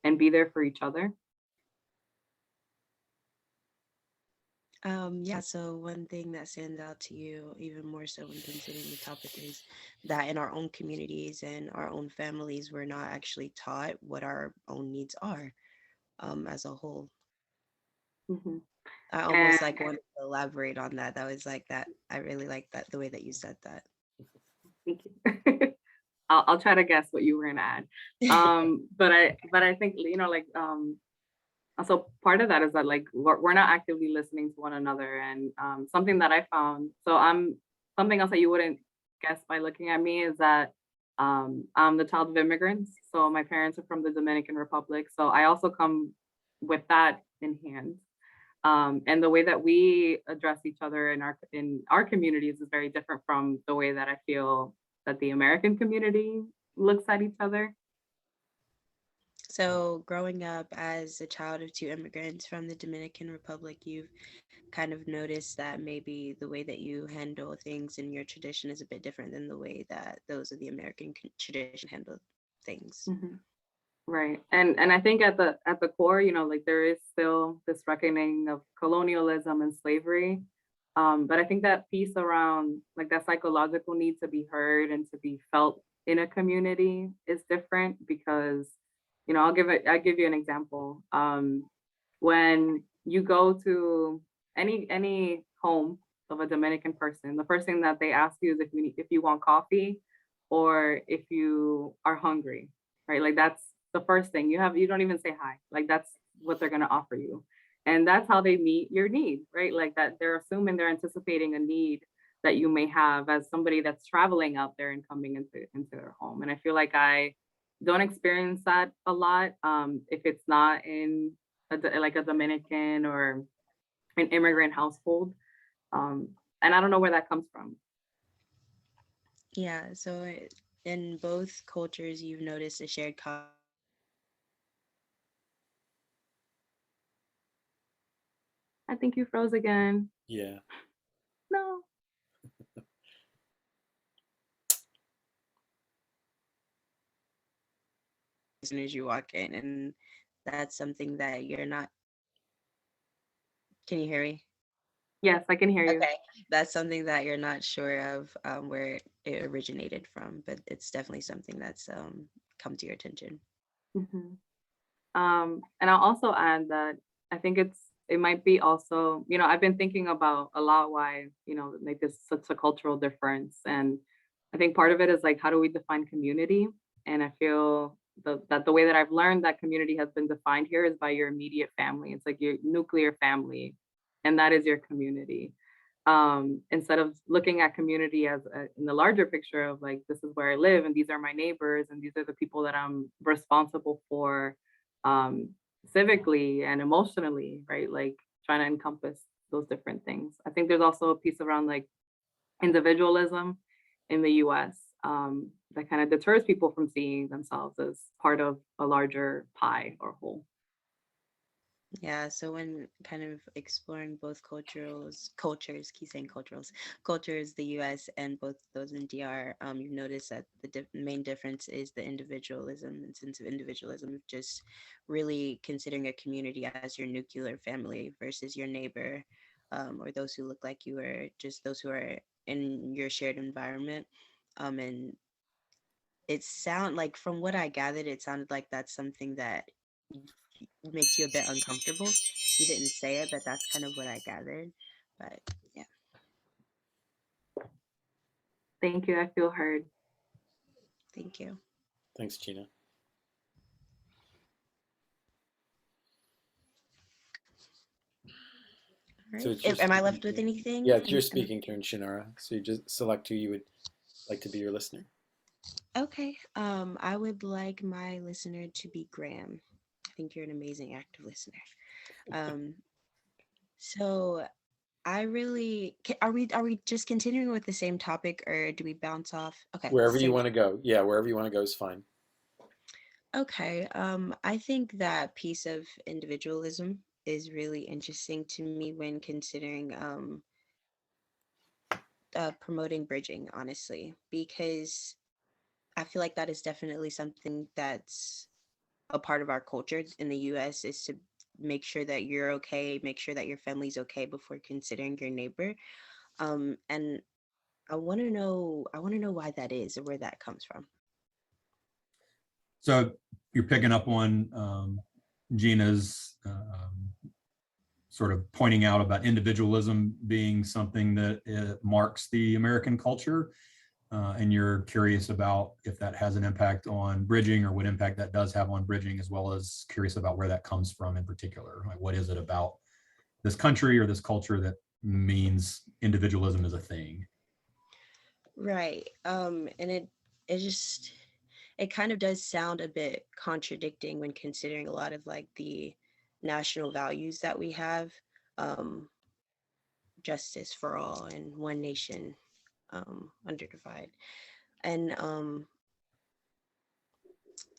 and be there for each other. Yeah, so one thing that stands out to you even more so when considering the topic is that in our own communities and our own families, we're not actually taught what our own needs are as a whole. Mm-hmm. I almost like wanted to elaborate on that. That was like that. I really like that, the way that you said that. Thank you. I'll try to guess what you were gonna add. But I think, you know, like also part of that is that like we're not actively listening to one another. And something that I found, something else that you wouldn't guess by looking at me is that I'm the child of immigrants. So my parents are from the Dominican Republic. So I also come with that in hand. And the way that we address each other in our communities is very different from the way that I feel that the American community looks at each other. So growing up as a child of two immigrants from the Dominican Republic, you've kind of noticed that maybe the way that you handle things in your tradition is a bit different than the way that those of the American tradition handle things. Mm-hmm. Right. And I think at the core, you know, like there is still this reckoning of colonialism and slavery. But I think that piece around like that psychological need to be heard and to be felt in a community is different because, you know, I'll give you an example. When you go to any home of a Dominican person, the first thing that they ask you is if you want coffee or if you are hungry, right? Like that's the first thing you don't even say hi. Like that's what they're going to offer you. And that's how they meet your need, right? Like that they're assuming, they're anticipating a need that you may have as somebody that's traveling out there and coming into their home. And I feel like I don't experience that a lot if it's not in like a Dominican or an immigrant household. And I don't know where that comes from. Yeah, so in both cultures, you've noticed a shared I think you froze again. Yeah. No. as soon as you walk in, and that's something that you're not. Can you hear me? Yes, I can hear you. Okay, that's something that you're not sure of where it originated from, but it's definitely something that's come to your attention. Mm-hmm. And I'll also add that I think it might be also, you know, I've been thinking about a lot why, you know, like there's such a cultural difference. And I think part of it is like, how do we define community? And I feel that the way that I've learned that community has been defined here is by your immediate family. It's like your nuclear family, and that is your community. Instead of looking at community as in the larger picture of like, this is where I live and these are my neighbors and these are the people that I'm responsible for civically and emotionally, right? Like trying to encompass those different things. I think there's also a piece around like individualism in the US that kind of deters people from seeing themselves as part of a larger pie or whole. Yeah, so when kind of exploring both cultures, keep saying cultures, the US and both those in DR, you've noticed that the main difference is the individualism and sense of individualism, just really considering a community as your nuclear family versus your neighbor or those who look like you, or just those who are in your shared environment. And it sound like, from what I gathered, it sounded like that's something that makes you a bit uncomfortable. You didn't say it, but that's kind of what I gathered. But yeah. Thank you. I feel heard. Thank you. Thanks, Gina. All So right. it's your Am I left speaking with turn. anything? Yeah, it's your speaking turn, Shinara. So you just select who you would like to be your listener. Okay. I would like my listener to be Graham. I think you're an amazing active listener. So I really are we just continuing with the same topic, or do we bounce off? Okay. Wherever you Same. want to go. Yeah, wherever you want to go is fine. Okay. I think that piece of individualism is really interesting to me when considering promoting bridging, honestly, because I feel like that is definitely something that's a part of our culture in the US, is to make sure that you're okay, make sure that your family's okay before considering your neighbor. And I want to know why that is, or where that comes from. So you're picking up on Gina's sort of pointing out about individualism being something that marks the American culture. And you're curious about if that has an impact on bridging, or what impact that does have on bridging, as well as curious about where that comes from in particular. Like, what is it about this country or this culture that means individualism is a thing? Right. And it kind of does sound a bit contradicting when considering a lot of like the national values that we have. Justice for all and one nation under divide. And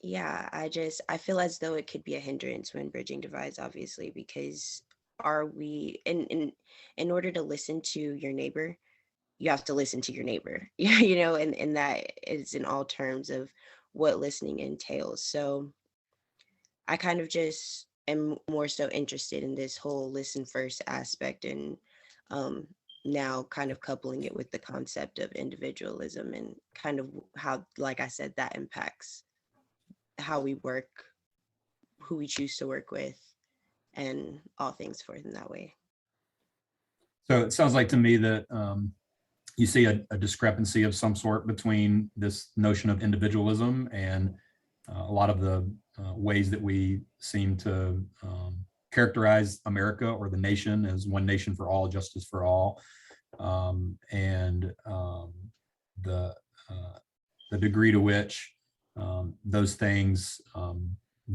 yeah, I feel as though it could be a hindrance when bridging divides, obviously, because are we in order to listen to your neighbor, you have to listen to your neighbor. And that is in all terms of what listening entails. So I kind of just am more so interested in this whole listen first aspect, and now kind of coupling it with the concept of individualism, and kind of how, like I said, that impacts how we work, who we choose to work with, and all things forth in that way. So it sounds like to me that you see a discrepancy of some sort between this notion of individualism and a lot of the ways that we seem to characterize America or the nation as one nation for all, justice for all, and the degree to which those things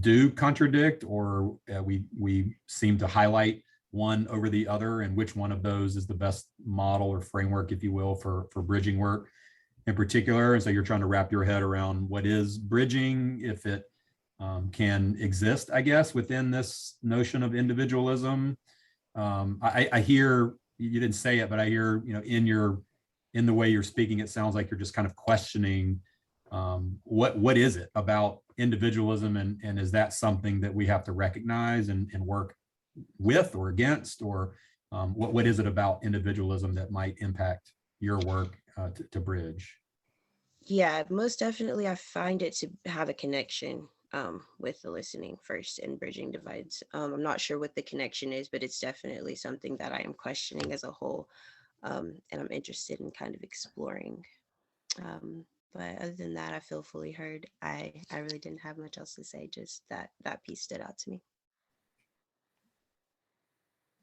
do contradict, or we seem to highlight one over the other, and which one of those is the best model or framework, if you will, for bridging work in particular. And so you're trying to wrap your head around what is bridging, if it can exist, I guess, within this notion of individualism. I hear, you didn't say it, but I hear, in the way you're speaking, it sounds like you're just kind of questioning what is it about individualism, and is that something that we have to recognize and work with or against, or what is it about individualism that might impact your work to bridge? Yeah, most definitely. I find it to have a connection with the listening first and bridging divides. I'm not sure what the connection is, but it's definitely something that I am questioning as a whole, and I'm interested in kind of exploring. But other than that, I feel fully heard. I really didn't have much else to say, just that piece stood out to me.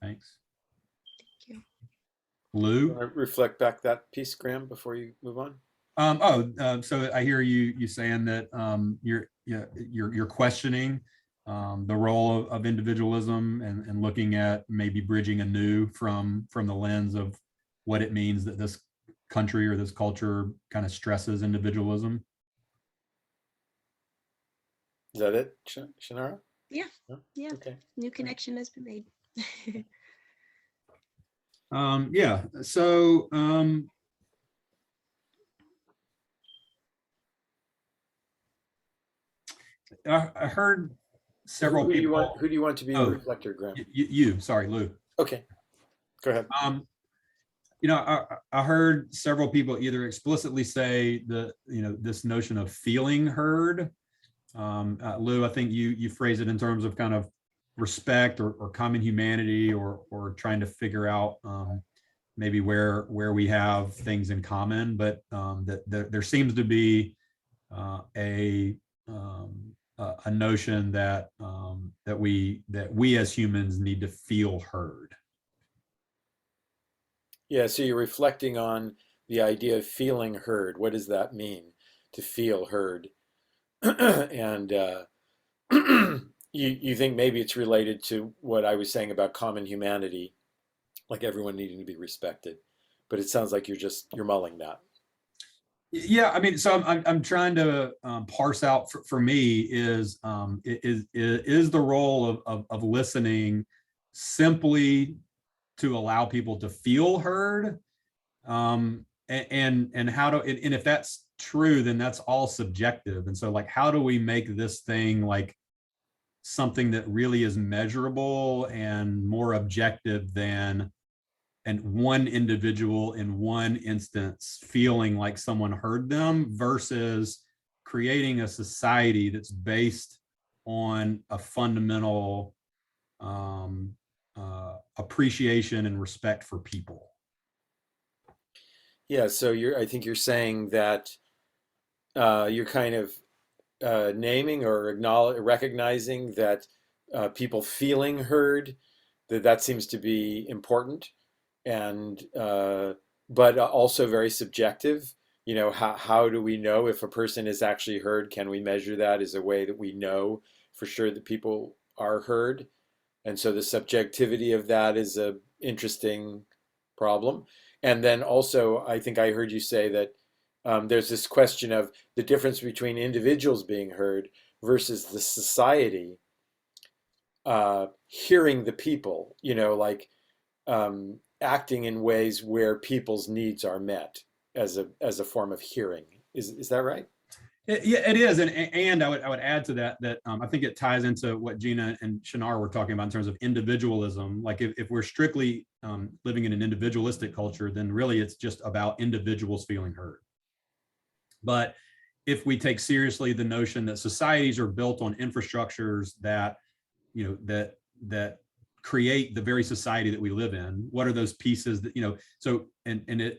Thanks. Thank you. Lou? Reflect back that piece, Graham, before you move on. So I hear you saying that you're questioning the role of individualism, and looking at maybe bridging anew from the lens of what it means that this country or this culture kind of stresses individualism. Is that it, Shinara? Yeah. No? Yeah. Okay. New connection has been made. Yeah. So I heard several Who do people. you want to be the Oh, reflector, Graham? You, sorry, Lou. Okay, go ahead. I heard several people either explicitly say this notion of feeling heard. Lou, I think you phrase it in terms of kind of respect or common humanity, or trying to figure out maybe where we have things in common, but that there seems to be a notion that we as humans need to feel heard. Yeah, so you're reflecting on the idea of feeling heard. What does that mean, to feel heard? And you think maybe it's related to what I was saying about common humanity, like everyone needing to be respected. But it sounds like you're mulling that. Yeah, I mean, so I'm trying to parse out for me is the role of listening simply to allow people to feel heard, and how to, and if that's true, then that's all subjective. And so, like, how do we make this thing like something that really is measurable and more objective than one individual in one instance feeling like someone heard them, versus creating a society that's based on a fundamental appreciation and respect for people? Yeah, so I think you're saying that you're kind of naming or recognizing that people feeling heard, that seems to be important, and but also very subjective. How do we know if a person is actually heard? Can we measure that as a way that we know for sure that people are heard? And so the subjectivity of that is an interesting problem. And then also, I think I heard you say that there's this question of the difference between individuals being heard versus the society hearing the people, like acting in ways where people's needs are met as a form of hearing. Is that right? Yeah, it is, and I would add to that I think it ties into what Gina and Shinar were talking about in terms of individualism. Like, if we're strictly living in an individualistic culture, then really it's just about individuals feeling heard. But if we take seriously the notion that societies are built on infrastructures that create the very society that we live in, what are those pieces that so and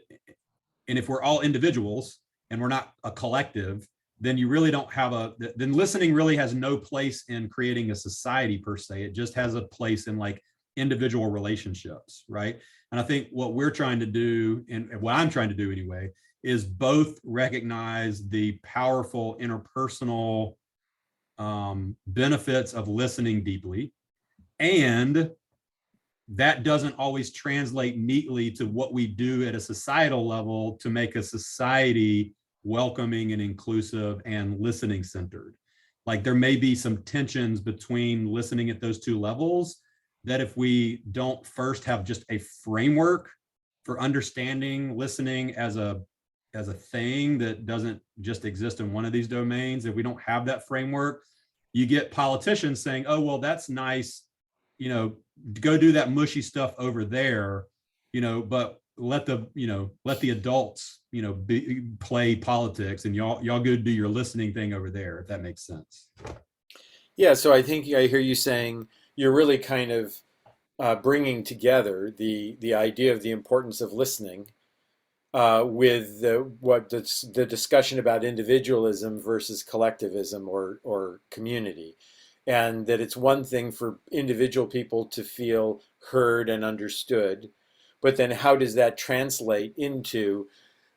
if we're all individuals and we're not a collective, then you really don't have then listening really has no place in creating a society per se. It just has a place in like individual relationships, right? And I think what we're trying to do, and what I'm trying to do anyway, is both recognize the powerful interpersonal benefits of listening deeply, and that doesn't always translate neatly to what we do at a societal level to make a society welcoming and inclusive and listening centered. Like there may be some tensions between listening at those two levels that if we don't first have just a framework for understanding listening as a thing that doesn't just exist in one of these domains, if we don't have that framework, you get politicians saying, oh, well, that's nice, go do that mushy stuff over there, but let the adults, play politics, and y'all go do your listening thing over there, if that makes sense. Yeah, so I think I hear you saying you're really kind of bringing together the idea of the importance of listening with the discussion about individualism versus collectivism or community, and that it's one thing for individual people to feel heard and understood, but then how does that translate into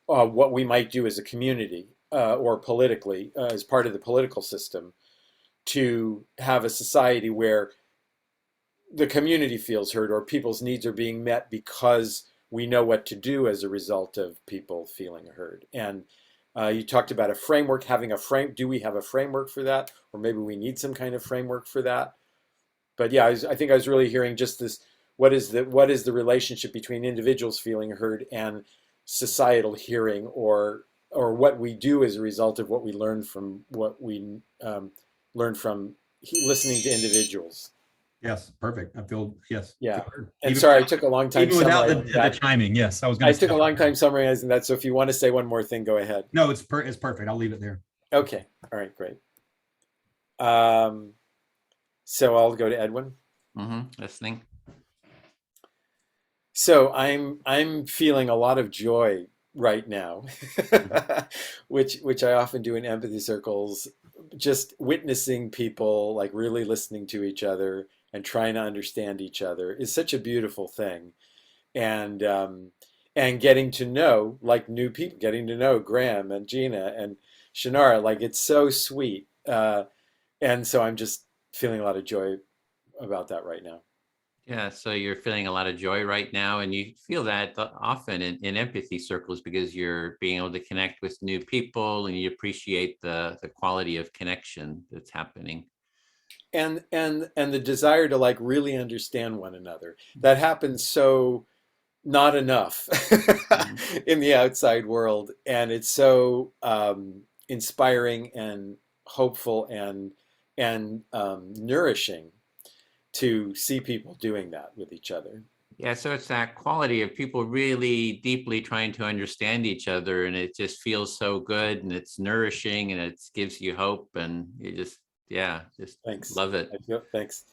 what we might do as a community or politically as part of the political system to have a society where the community feels heard or people's needs are being met because we know what to do as a result of people feeling heard. And you talked about a framework, do we have a framework for that? Or maybe we need some kind of framework for that. But yeah, I think I was really hearing just this, what is the relationship between individuals feeling heard and societal hearing, or what we do as a result of what we learn from listening to individuals. Yes, perfect. I feel, yes. Yeah. Feel heard. And Even sorry, I without- took a long time even without summarizing the that. timing. Yes, I was going I to took a long time summarizing that. So if you want to say one more thing, go ahead. No, it's perfect. I'll leave it there. Okay. All right, great. So I'll go to Edwin. Listening. So I'm feeling a lot of joy right now, which I often do in empathy circles, just witnessing people like really listening to each other and trying to understand each other is such a beautiful thing. And getting to know like new people, getting to know Graham and Gina and Shannara, like it's so sweet. And so I'm just feeling a lot of joy about that right now. Yeah, so you're feeling a lot of joy right now, and you feel that often in empathy circles because you're being able to connect with new people and you appreciate the quality of connection that's happening. And the desire to like really understand one another. That happens so not enough in the outside world, and it's so inspiring and hopeful and nourishing to see people doing that with each other. Yeah, so it's that quality of people really deeply trying to understand each other, and it just feels so good, and it's nourishing, and it gives you hope, and you just Thanks. Love it. Thanks.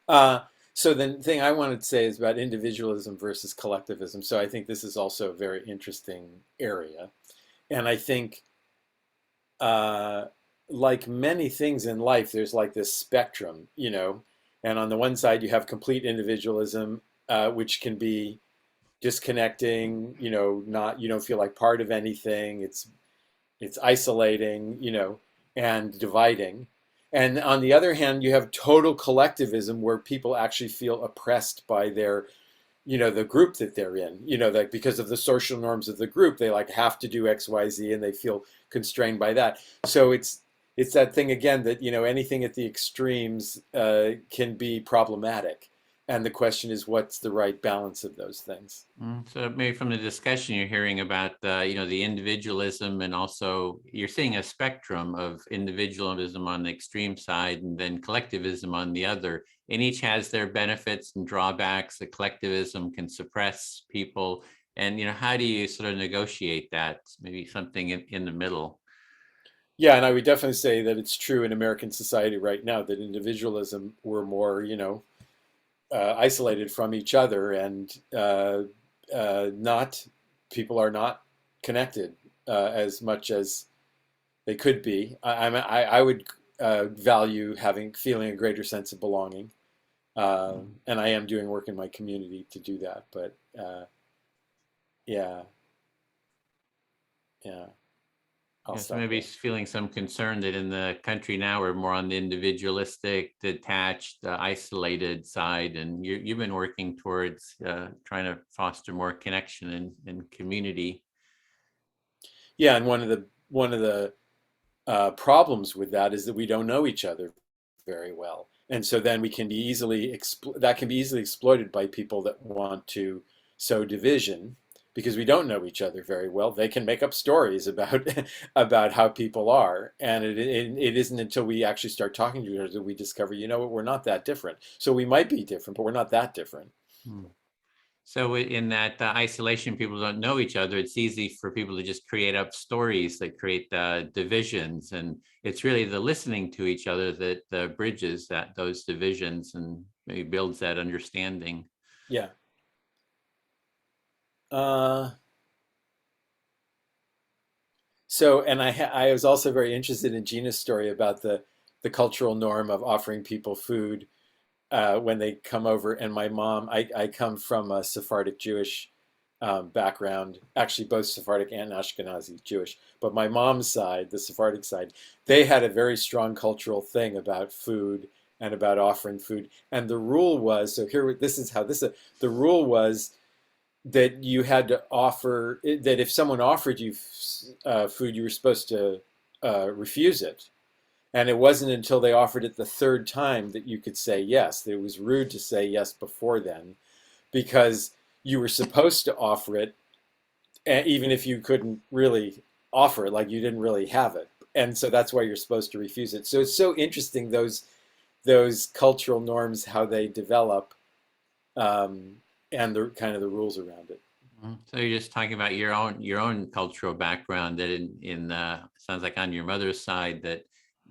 So the thing I wanted to say is about individualism versus collectivism. So I think this is also a very interesting area, and I think like many things in life, there's like this spectrum, and on the one side you have complete individualism, which can be disconnecting, you don't feel like part of anything. It's isolating, and dividing. And on the other hand, you have total collectivism where people actually feel oppressed by their, the group that they're in, like because of the social norms of the group, they like have to do X, Y, Z, and they feel constrained by that. So it's that thing again that, anything at the extremes can be problematic. And the question is, what's the right balance of those things? So maybe from the discussion you're hearing about, the individualism, and also you're seeing a spectrum of individualism on the extreme side and then collectivism on the other. And each has their benefits and drawbacks. The collectivism can suppress people. And, how do you sort of negotiate that? Maybe something in the middle. Yeah, and I would definitely say that it's true in American society right now that individualism, we're more, isolated from each other, and people are not connected as much as They could be. I would value feeling a greater sense of belonging, and I am doing work in my community to do that. But yeah, yeah, I'll Yeah, so stop maybe there. he's feeling some concern that in the country now we're more on the individualistic, detached, isolated side, and you've been working towards trying to foster more connection and community. Yeah, and one of the problems with that is that we don't know each other very well, and so then we can be that can be easily exploited by people that want to sow division because we don't know each other very well. They can make up stories about about how people are, and it isn't until we actually start talking to each other that we discover, you know what, we're not that different. So we might be different, but we're not that different. Hmm. So in that isolation, people don't know each other. It's easy for people to just create up stories that create divisions, and it's really the listening to each other that bridges those divisions and maybe builds that understanding. Yeah. Uh, So, and I was also very interested in Gina's story about the cultural norm of offering people food when they come over. And my mom, I come from a Sephardic Jewish background, actually both Sephardic and Ashkenazi Jewish. But my mom's side, the Sephardic side, they had a very strong cultural thing about food and about offering food. And the rule was, so here, this is how the rule was that you had to offer that if someone offered you food, you were supposed to refuse it. And it wasn't until they offered it the third time that you could say yes. It was rude to say yes before then, because you were supposed to offer it, even if you couldn't really offer it, like you didn't really have it. And so that's why you're supposed to refuse it. So it's so interesting, those cultural norms, how they develop, um, and the kind of the rules around it. So you're just talking about your own cultural background that in sounds like on your mother's side that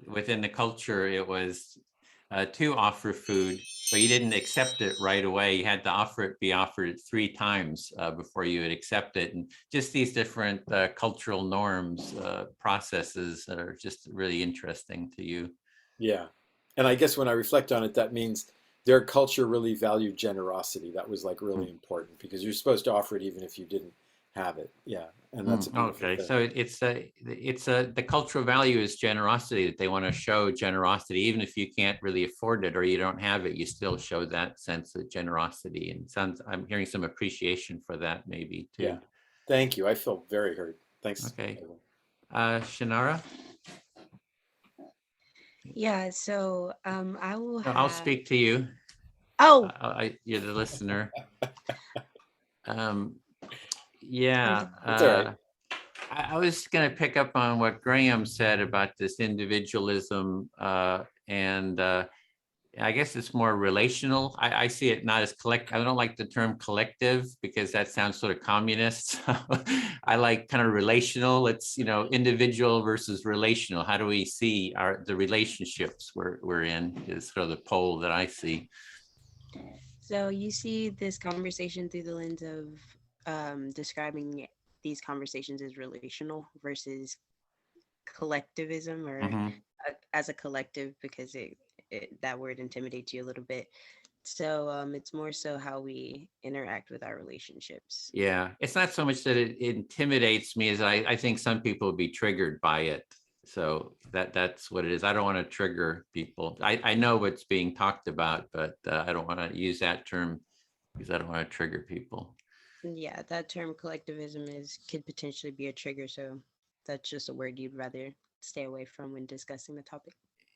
within the culture it was to offer food, but you didn't accept it right away. You had to be offered it 3 times before you would accept it, and just these different cultural norms, processes that are just really interesting to you. Yeah. And I guess when I reflect on it, that means their culture really valued generosity. That was like really important because you're supposed to offer it even if you didn't have it. Yeah. And that's a beautiful Okay, thing. so the cultural value is generosity, that they want to show generosity, even if you can't really afford it or you don't have it, you still show that sense of generosity. And I'm hearing some appreciation for that maybe too. Yeah. Thank you. I feel very heard. Thanks. Okay. Edwin. Shanara, Yeah, so I will I'll have. speak to you. Oh, You're the listener. Yeah. It's all right. I was going to pick up on what Graham said about this individualism, and I guess it's more relational. I see it not as collect. I don't like the term collective because that sounds sort of communist. I like kind of relational. It's individual versus relational. How do we see the relationships we're in is sort of the pole that I see. so you see this conversation through the lens of describing these conversations as relational versus collectivism, or Mhm. as a collective, because that word intimidates you a little bit. So it's more so how we interact with our relationships. Yeah, it's not so much that it intimidates me as I think some people would be triggered by it. So that's what it is. I don't want to trigger people. I know what's being talked about, but I don't want to use that term because I don't want to trigger people. Yeah, that term collectivism could potentially be a trigger. So that's just a word you'd rather stay away from when discussing the topic.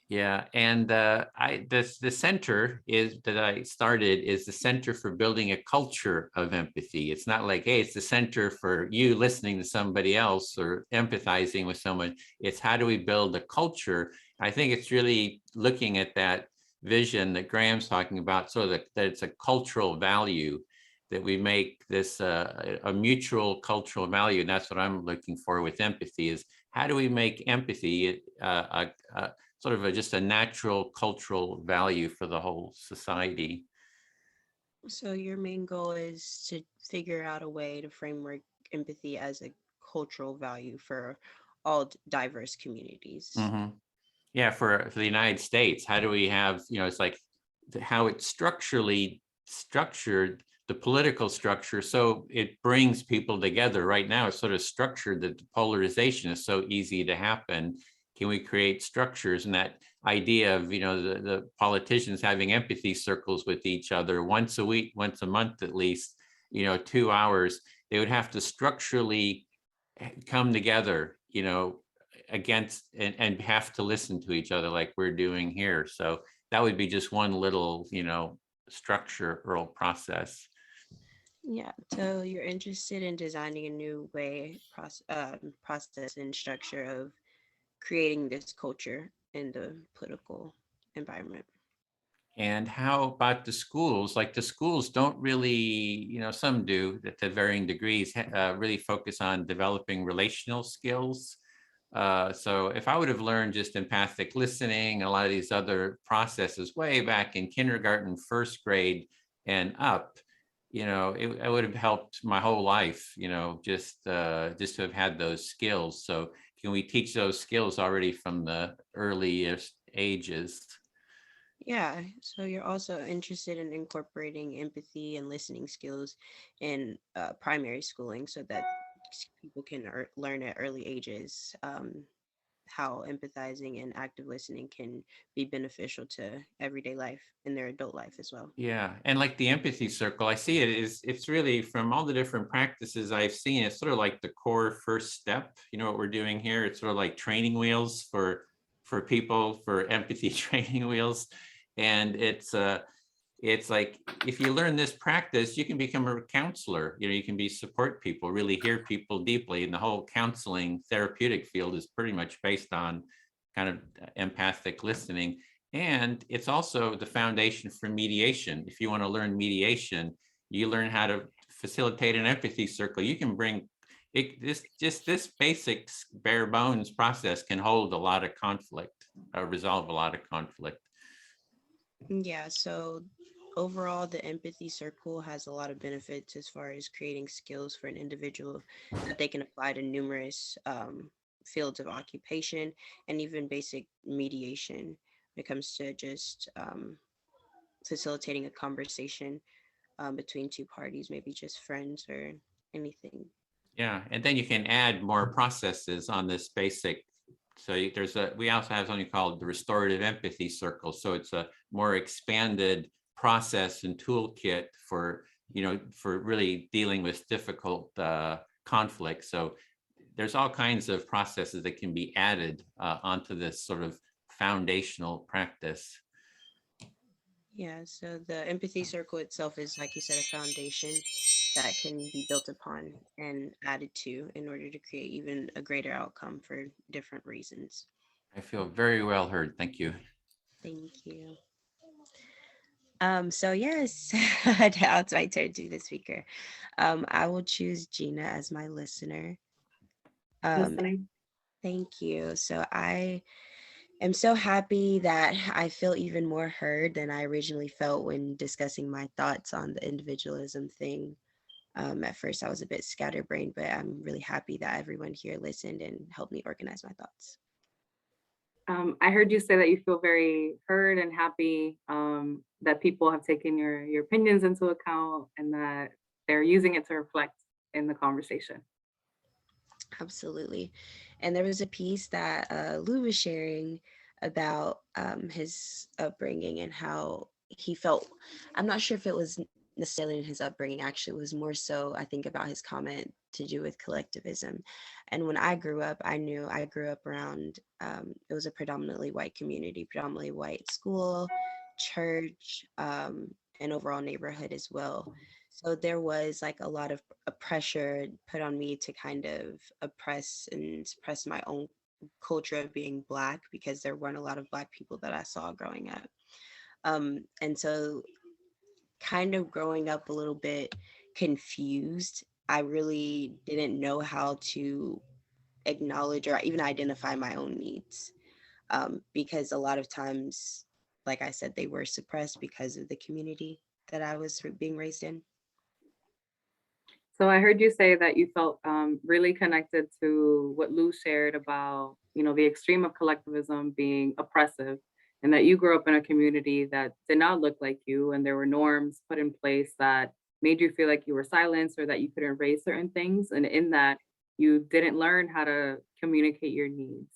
Yeah, and the center is that I started is the Center for Building a Culture of Empathy. It's not like, hey, it's the center for you listening to somebody else or empathizing with someone. It's how do we build a culture? I think it's really looking at that vision that Graham's talking about, so that it's a cultural value, that we make this a mutual cultural value. And that's what I'm looking for with empathy, is how do we make empathy sort of just a natural cultural value for the whole society. So your main goal is to figure out a way to framework empathy as a cultural value for all diverse communities. Mhm. Yeah, for the United States, how do we have, it's like how it's structured, the political structure, so it brings people together. Right now, it's sort of structured that the polarization is so easy to happen. Can we create structures? And that idea of, the politicians having empathy circles with each other once a week, once a month at least, 2 hours, they would have to structurally come together, against and have to listen to each other like we're doing here. So that would be just one little, structural process. Yeah, so you're interested in designing a new way, process and structure of creating this culture in the political environment. And how about the schools? Like the schools don't really, some do to varying degrees, really focus on developing relational skills. So if I would have learned just empathic listening, a lot of these other processes way back in kindergarten, first grade and up, it would have helped my whole life, just to have had those skills. So can we teach those skills already from the earliest ages? Yeah, so you're also interested in incorporating empathy and listening skills in primary schooling so that people can learn at early ages how empathizing and active listening can be beneficial to everyday life and their adult life as well. Yeah, and like the empathy circle, I see it's really from all the different practices I've seen, it's sort of like the core first step. You know what we're doing here? It's sort of like training wheels for people, for empathy training wheels. And it's like if you learn this practice, you can become a counselor. You can be support people, really hear people deeply. And the whole counseling therapeutic field is pretty much based on kind of empathic listening. And it's also the foundation for mediation. If you want to learn mediation, you learn how to facilitate an empathy circle. You can bring it, this basic bare bones process can hold a lot of conflict, resolve a lot of conflict. Yeah, so overall, the empathy circle has a lot of benefits as far as creating skills for an individual that they can apply to numerous fields of occupation and even basic mediation when it comes to just facilitating a conversation between two parties, maybe just friends or anything. Yeah, and then you can add more processes on this basic. So we also have something called the restorative empathy circle. So it's a more expanded process and toolkit for, for really dealing with difficult conflict. So there's all kinds of processes that can be added onto this sort of foundational practice. Yeah, so the empathy circle itself is, like you said, a foundation that can be built upon and added to in order to create even a greater outcome for different reasons. I feel very well heard. Thank you. Thank you. So yes, now it's my turn to be the speaker. I will choose Gina as my listener. Listening. Thank you. So I am so happy that I feel even more heard than I originally felt when discussing my thoughts on the individualism thing. At first, I was a bit scatterbrained, but I'm really happy that everyone here listened and helped me organize my thoughts. I heard you say that you feel very heard and happy that people have taken your opinions into account and that they're using it to reflect in the conversation. Absolutely. And there was a piece that Lou was sharing about his upbringing and how he felt. I'm not sure if it was necessarily in his upbringing, actually, it was more so, I think, about his comment to do with collectivism. And when I grew up, I knew I grew up around, it was a predominantly white community, predominantly white school, church, and overall neighborhood as well. So there was like a lot of pressure put on me to kind of oppress and suppress my own culture of being Black because there weren't a lot of Black people that I saw growing up. And so kind of growing up a little bit confused, I really didn't know how to acknowledge or even identify my own needs because a lot of times, like I said, they were suppressed because of the community that I was being raised in. So I heard you say that you felt really connected to what Lou shared about, the extreme of collectivism being oppressive, and that you grew up in a community that did not look like you, and there were norms put in place that made you feel like you were silenced or that you couldn't raise certain things. And in that, you didn't learn how to communicate your needs.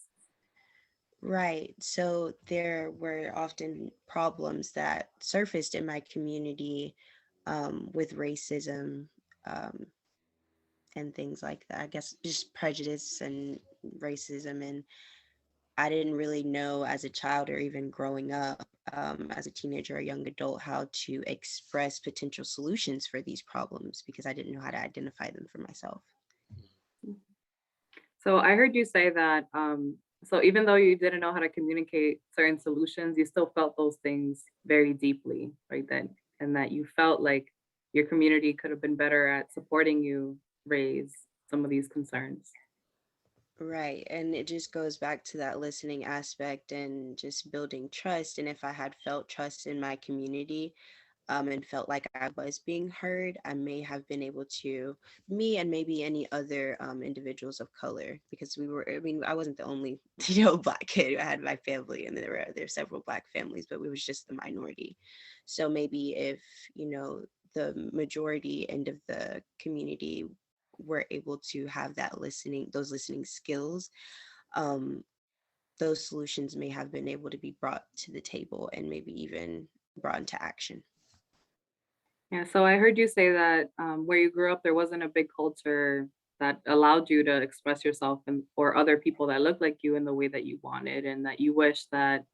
Right. So there were often problems that surfaced in my community with racism um, and things like that. I guess just prejudice and racism. And I didn't really know as a child or even growing up as a teenager or young adult how to express potential solutions for these problems because I didn't know how to identify them for myself. So I heard you say that, so even though you didn't know how to communicate certain solutions, you still felt those things very deeply, right then, and that you felt like your community could have been better at supporting you raise some of these concerns. Right. And it just goes back to that listening aspect and just building trust. And if I had felt trust in my community, and felt like I was being heard, I may have been able to, me and maybe any other individuals of color, because I wasn't the only, Black kid. I had my family, and there were several Black families, but we was just the minority. So maybe if, the majority end of the community were able to have those listening skills, um, those solutions may have been able to be brought to the table and maybe even brought into action. Yeah, so I heard you say that where you grew up, there wasn't a big culture that allowed you to express yourself and or other people that looked like you in the way that you wanted, and that you wish that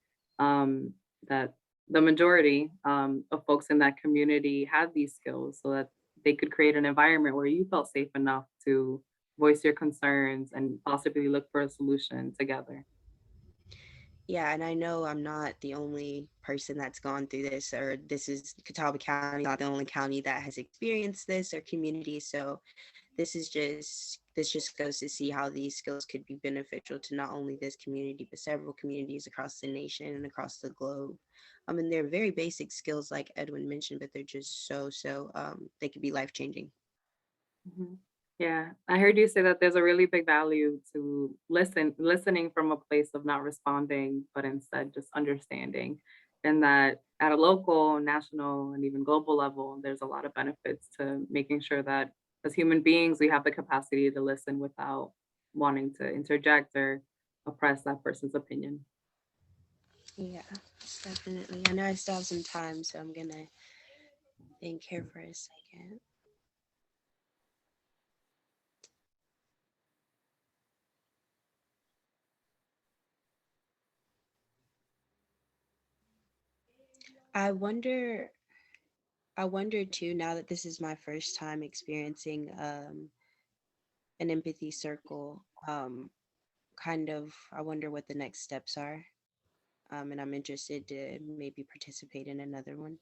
that the majority of folks in that community had these skills so that they could create an environment where you felt safe enough to voice your concerns and possibly look for a solution together. Yeah, and I know I'm not the only person that's gone through this, or this is Catawba County, not the only county that has experienced this or community. So this just goes to see how these skills could be beneficial to not only this community, but several communities across the nation and across the globe. I mean, they're very basic skills like Edwin mentioned, but they're just so they could be life-changing. Mhm. Yeah, I heard you say that there's a really big value to listening from a place of not responding, but instead just understanding. And that at a local, national, and even global level, there's a lot of benefits to making sure that as human beings, we have the capacity to listen without wanting to interject or oppress that person's opinion. Yeah, definitely. I know I still have some time, so I'm gonna think here for a second. I wonder I wonder too, now that this is my first time experiencing an empathy circle, kind of, I wonder what the next steps are. And I'm interested to maybe participate in another one.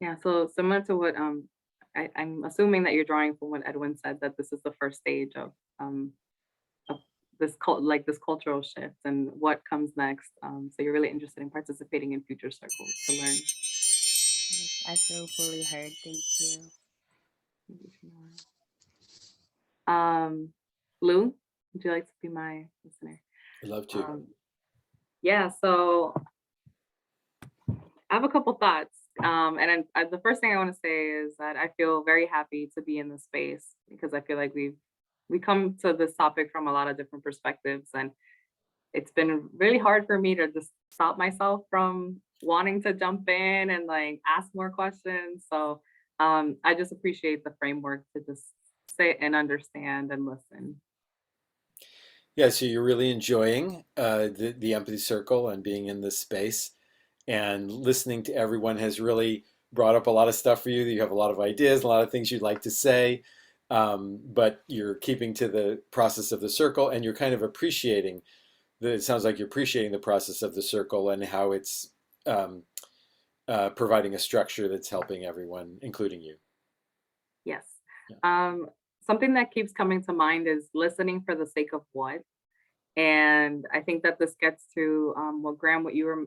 Yeah, so similar to what I'm assuming that you're drawing from what Edwin said, that this is the first stage of this cultural shift and what comes next. So you're really interested in participating in future circles to learn. Yes, I feel fully heard. Thank you. Lou, would you like to be my listener? I'd love to. Yeah, so I have a couple thoughts. The first thing I want to say is that I feel very happy to be in this space because I feel like we come to this topic from a lot of different perspectives, and it's been really hard for me to just stop myself from wanting to jump in and like ask more questions. So I just appreciate the framework to just sit and understand and listen. Yeah, so you're really enjoying the empathy circle and being in this space, and listening to everyone has really brought up a lot of stuff for you. You have a lot of ideas, a lot of things you'd like to say, but you're keeping to the process of the circle, and you're kind of appreciating. It sounds like you're appreciating the process of the circle and how it's providing a structure that's helping everyone, including you. Yes. Yeah. Something that keeps coming to mind is listening for the sake of what. And I think that this gets to what you were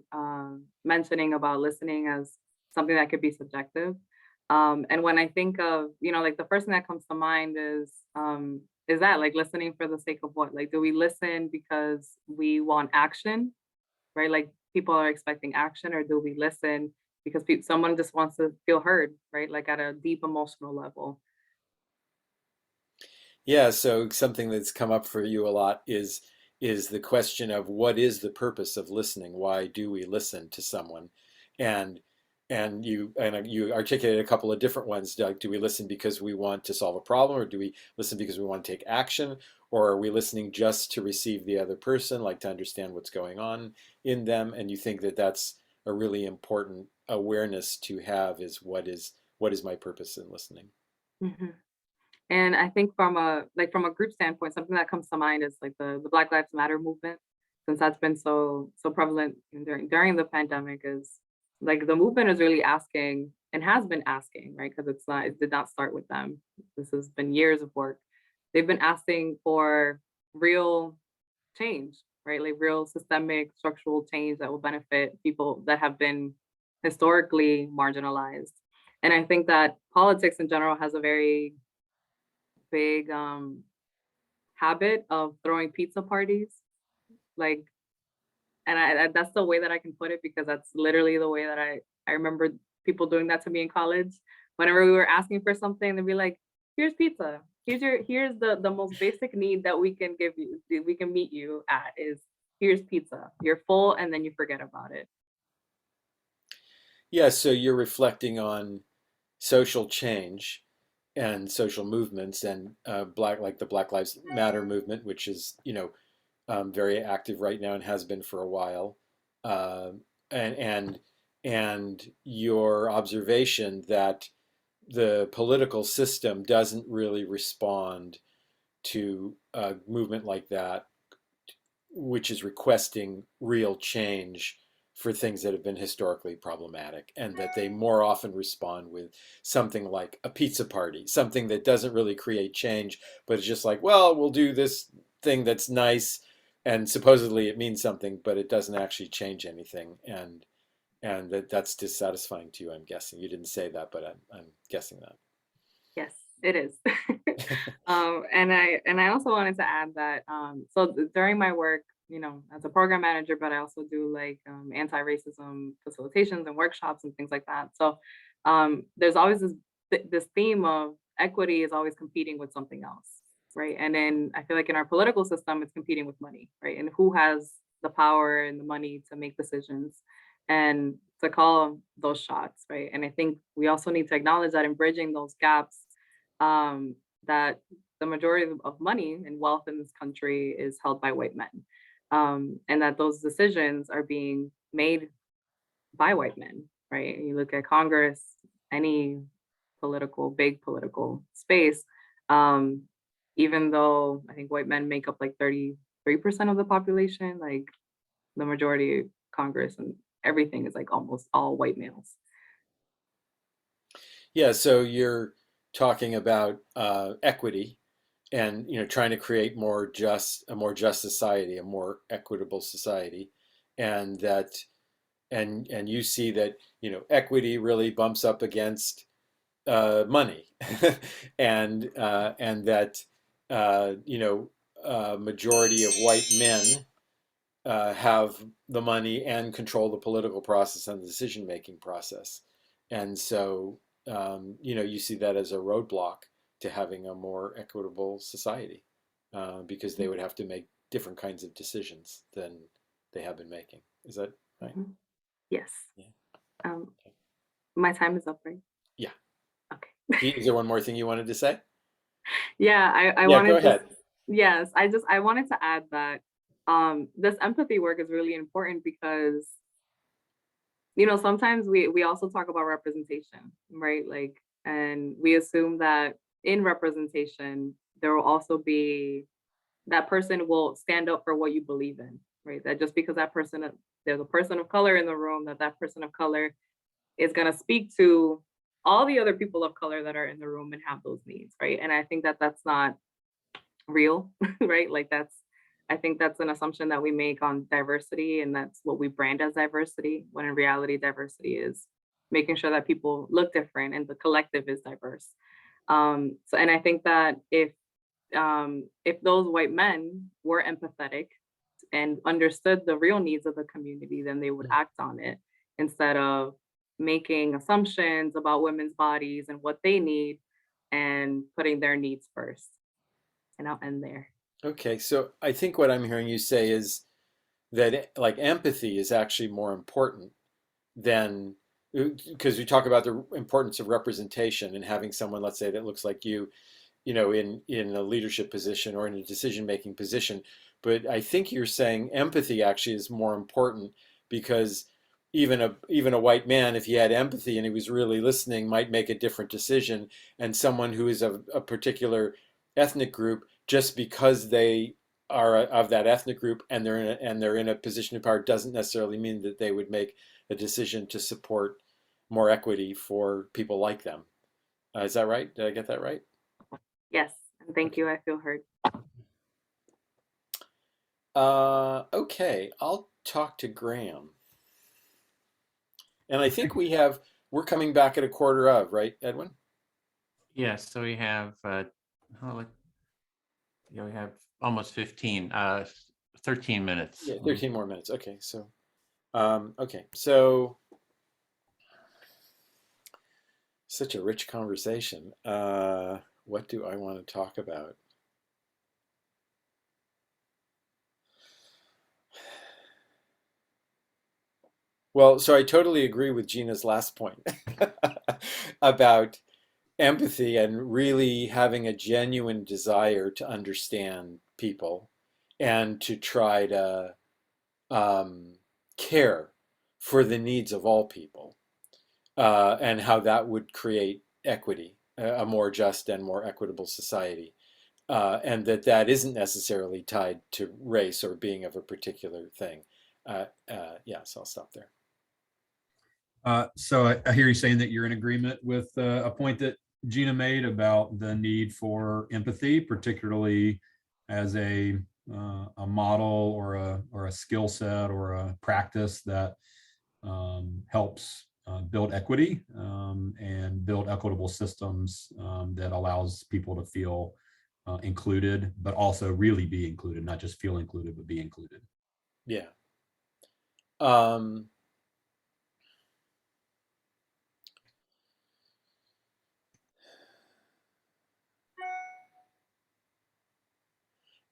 mentioning about listening as something that could be subjective. And when I think of, like the first thing that comes to mind is that like listening for the sake of what? Like, do we listen because we want action, right? Like people are expecting action, or do we listen because someone just wants to feel heard, right? Like at a deep emotional level. Yeah, so something that's come up for you a lot is the question of what is the purpose of listening? Why do we listen to someone? And you articulated a couple of different ones. Like, do we listen because we want to solve a problem, or do we listen because we want to take action, or are we listening just to receive the other person, like to understand what's going on in them? And you think that that's a really important awareness to have, is what is my purpose in listening? Mhm. And I think from a group standpoint, something that comes to mind is like the Black Lives Matter movement, since that's been so prevalent during the pandemic. Is like the movement is really asking, and has been asking, right? Because it did not start with them. This has been years of work. They've been asking for real change, right? Like real systemic structural change that will benefit people that have been historically marginalized. And I think that politics in general has a very big habit of throwing pizza parties, like, and that's the way that I can put it, because that's literally the way that I remember people doing that to me in college. Whenever we were asking for something, they'd be like, here's pizza, here's the most basic need that we can give you, we can meet you at, is here's pizza, you're full, and then you forget about it. Yeah, so you're reflecting on social change and social movements, and like the Black Lives Matter movement, which is very active right now and has been for a while, uh, and your observation that the political system doesn't really respond to a movement like that, which is requesting real change for things that have been historically problematic, and that they more often respond with something like a pizza party, something that doesn't really create change, but it's just like, well, we'll do this thing that's nice, and supposedly it means something, but it doesn't actually change anything, and that's dissatisfying to you. I'm guessing you didn't say that, but I'm guessing that. Yes, it is. And I also wanted to add that so during my work, as a program manager, but I also do like anti-racism facilitations and workshops and things like that. So there's always this theme of equity is always competing with something else, right? And then I feel like in our political system, it's competing with money, right? And who has the power and the money to make decisions and to call those shots, right? And I think we also need to acknowledge that in bridging those gaps, that the majority of money and wealth in this country is held by white men, and that those decisions are being made by white men, right? And you look at Congress, any big political space, even though I think white men make up like 33% of the population, like the majority of Congress and everything is like almost all white males. Yeah, so you're talking about equity, and trying to create a more just society, a more equitable society, and that and you see that equity really bumps up against money, and that majority of white men have the money and control the political process and the decision-making process, and so you see that as a roadblock to having a more equitable society, because they would have to make different kinds of decisions than they have been making. Is that right? Mm-hmm. Yes. Yeah. My time is up, right? Yeah. Okay. Is there one more thing you wanted to say? Yeah, I Yeah, wanted go ahead. yes, I wanted to add that this empathy work is really important because sometimes we also talk about representation, right? Like, and we assume that in representation there will also be that person will stand up for what you believe in, right? That just because there's a person of color in the room, that person of color is going to speak to all the other people of color that are in the room and have those needs, right? And I think that that's not real, right? Like I think that's an assumption that we make on diversity, and that's what we brand as diversity, when in reality diversity is making sure that people look different and the collective is diverse. And I think that if those white men were empathetic and understood the real needs of the community, then they would act on it instead of making assumptions about women's bodies and what they need and putting their needs first. And I'll end there. Okay, so I think what I'm hearing you say is that like empathy is actually more important than, because we talk about the importance of representation and having someone, let's say, that looks like you know, in a leadership position or in a decision-making position. But I think you're saying empathy actually is more important because even a white man, if he had empathy and he was really listening, might make a different decision. And someone who is of a particular ethnic group, just because they are of that ethnic group and they're in a position of power, doesn't necessarily mean that they would make a decision to support more equity for people like them. Is that right? Did I get that right? Yes, and thank you. I feel heard. Okay, I'll talk to Graham. And I think we're coming back at a quarter of, right, Edwin? Yes, so we have, we have almost 13 minutes. Yeah, 13 more minutes. Okay, so, so such a rich conversation. What do I want to talk about? Well, so I totally agree with Gina's last point about empathy and really having a genuine desire to understand people and to try to care for the needs of all people, and how that would create equity, a more just and more equitable society. And that isn't necessarily tied to race or being of a particular thing. Yeah, so I'll stop there. So I hear you saying that you're in agreement with a point that Gina made about the need for empathy, particularly as a model or a skill set or a practice that helps build equity and build equitable systems that allows people to feel included, but also really be included, not just feel included, but be included. Yeah.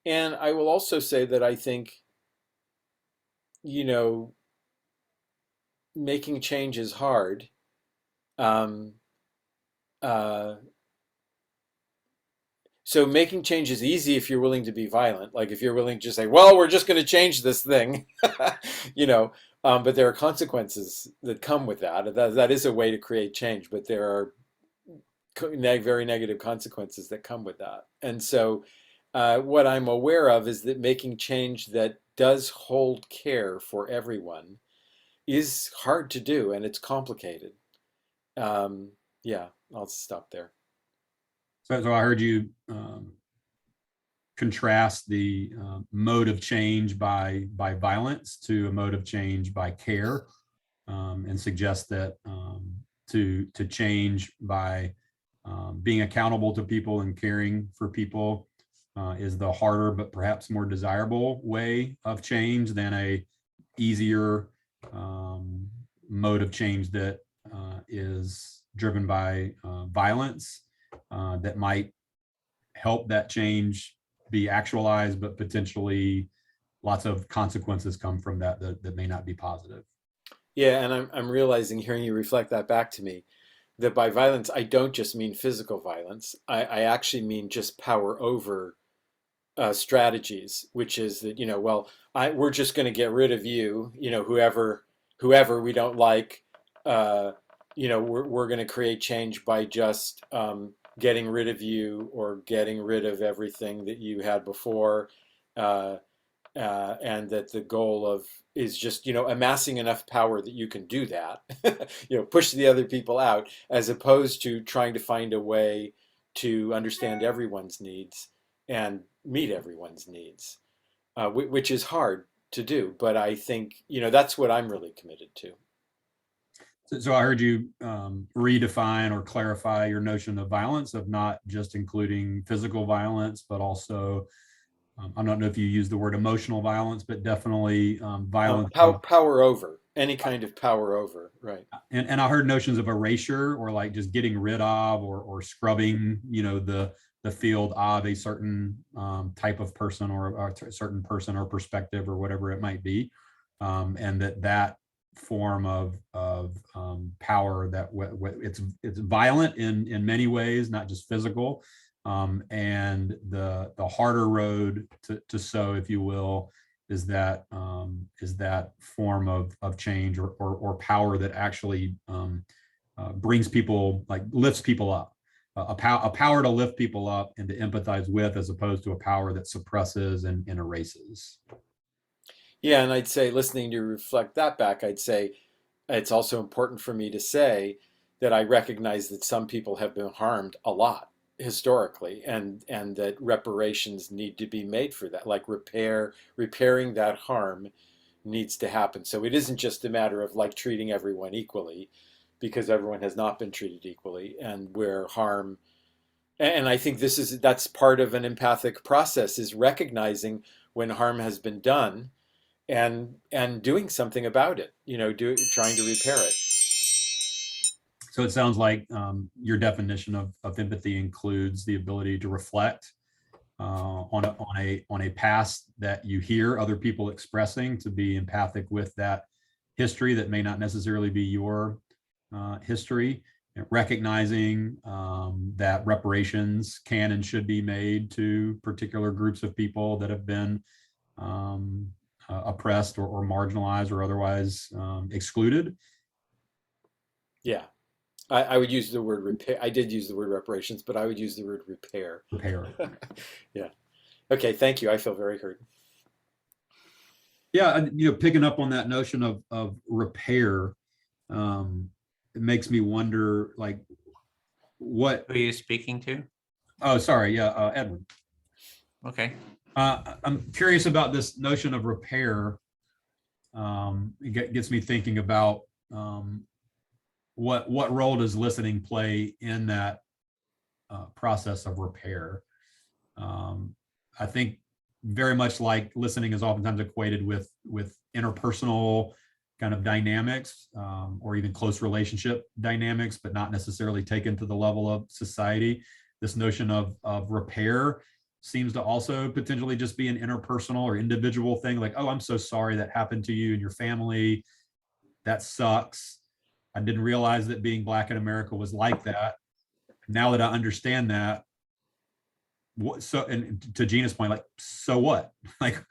And I will also say that I think, you know, making change is hard. So making change is easy if you're willing to be violent. Like if you're willing to just say, well, we're just going to change this thing, you know, but there are consequences that come with that. That is a way to create change, but there are very negative consequences that come with that. And so what I'm aware of is that making change that does hold care for everyone is hard to do, and it's complicated. Yeah, I'll stop there. So I heard you contrast the mode of change by violence to a mode of change by care, and suggest that to change by being accountable to people and caring for people is the harder but perhaps more desirable way of change than a easier mode of change that is driven by violence that might help that change be actualized, but potentially lots of consequences come from that may not be positive. Yeah, and I'm realizing, hearing you reflect that back to me, that by violence, I don't just mean physical violence. I actually mean just power over strategies, which is that, you know, well, we're just going to get rid of you, you know, whoever we don't like, you know, we're going to create change by just getting rid of you or getting rid of everything that you had before. And that the goal is just, you know, amassing enough power that you can do that, you know, push the other people out, as opposed to trying to find a way to understand everyone's needs and meet everyone's needs, which is hard to do. But I think, you know, that's what I'm really committed to. So I heard you redefine or clarify your notion of violence, of not just including physical violence, but also, I don't know if you use the word emotional violence, but definitely violence. Power over, any kind of power over, right. And I heard notions of erasure, or like just getting rid of, or scrubbing, the field of a certain type of person, or a certain person or perspective, or whatever it might be. And that form of power, that it's violent in many ways, not just physical. And the harder road to sow, if you will, is that form of change, or power that actually brings people, like lifts people up, a power to lift people up and to empathize with, as opposed to a power that suppresses and erases. Yeah, and I'd say, listening to reflect that back, I'd say it's also important for me to say that I recognize that some people have been harmed a lot historically, and that reparations need to be made for that, like repairing that harm needs to happen. So it isn't just a matter of like treating everyone equally, because everyone has not been treated equally, and where harm, and I think that's part of an empathic process, is recognizing when harm has been done, and doing something about it, trying to repair it. So it sounds like your definition of empathy includes the ability to reflect on a past that you hear other people expressing, to be empathic with that history that may not necessarily be your history, recognizing that reparations can and should be made to particular groups of people that have been oppressed, or marginalized, or otherwise excluded. Yeah, I would use the word repair. I did use the word reparations, but I would use the word repair. Repair. Yeah. Okay, thank you. I feel very heard. Yeah, picking up on that notion of repair, it makes me wonder, like, what. Who are you speaking to? Oh, sorry. Yeah, Edwin. Okay. I'm curious about this notion of repair. It gets me thinking about what role does listening play in that process of repair. I think very much like listening is oftentimes equated with interpersonal kind of dynamics, or even close relationship dynamics, but not necessarily taken to the level of society. This notion of repair seems to also potentially just be an interpersonal or individual thing, like, oh, I'm so sorry that happened to you and your family. That sucks. I didn't realize that being Black in America was like that. Now that I understand that, and to Gina's point, like, so what? Like,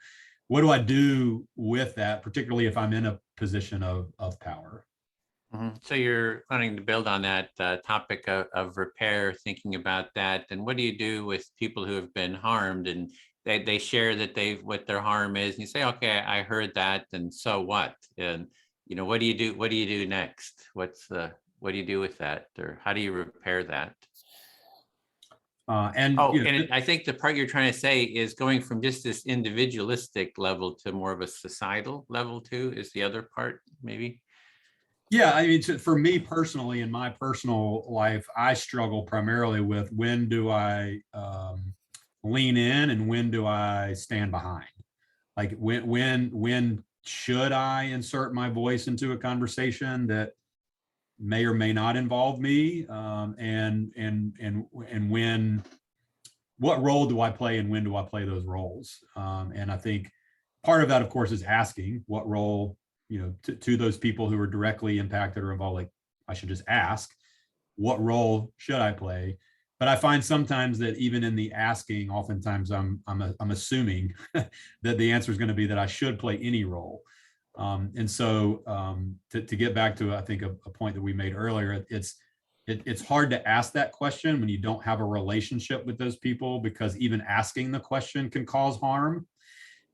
what do I do with that, particularly if I'm in a position of power? So you're wanting to build on that topic of repair, thinking about that. And what do you do with people who have been harmed, and they share that what their harm is, and you say, okay, I heard that, and so what? And what do you do? What do you do next? What do you do with that, or how do you repair that? And I think the part you're trying to say is going from just this individualistic level to more of a societal level too, is the other part, maybe? Yeah, I mean, for me personally, in my personal life, I struggle primarily with, when do I lean in and when do I stand behind? Like, when should I insert my voice into a conversation that may or may not involve me, and when, what role do I play and when do I play those roles? And I think part of that, of course, is asking what role, to those people who are directly impacted or involved. Like, I should just ask, what role should I play? But I find sometimes that even in the asking, oftentimes I'm assuming that the answer is going to be that I should play any role. And so to get back to, I think, a point that we made earlier, it's hard to ask that question when you don't have a relationship with those people, because even asking the question can cause harm.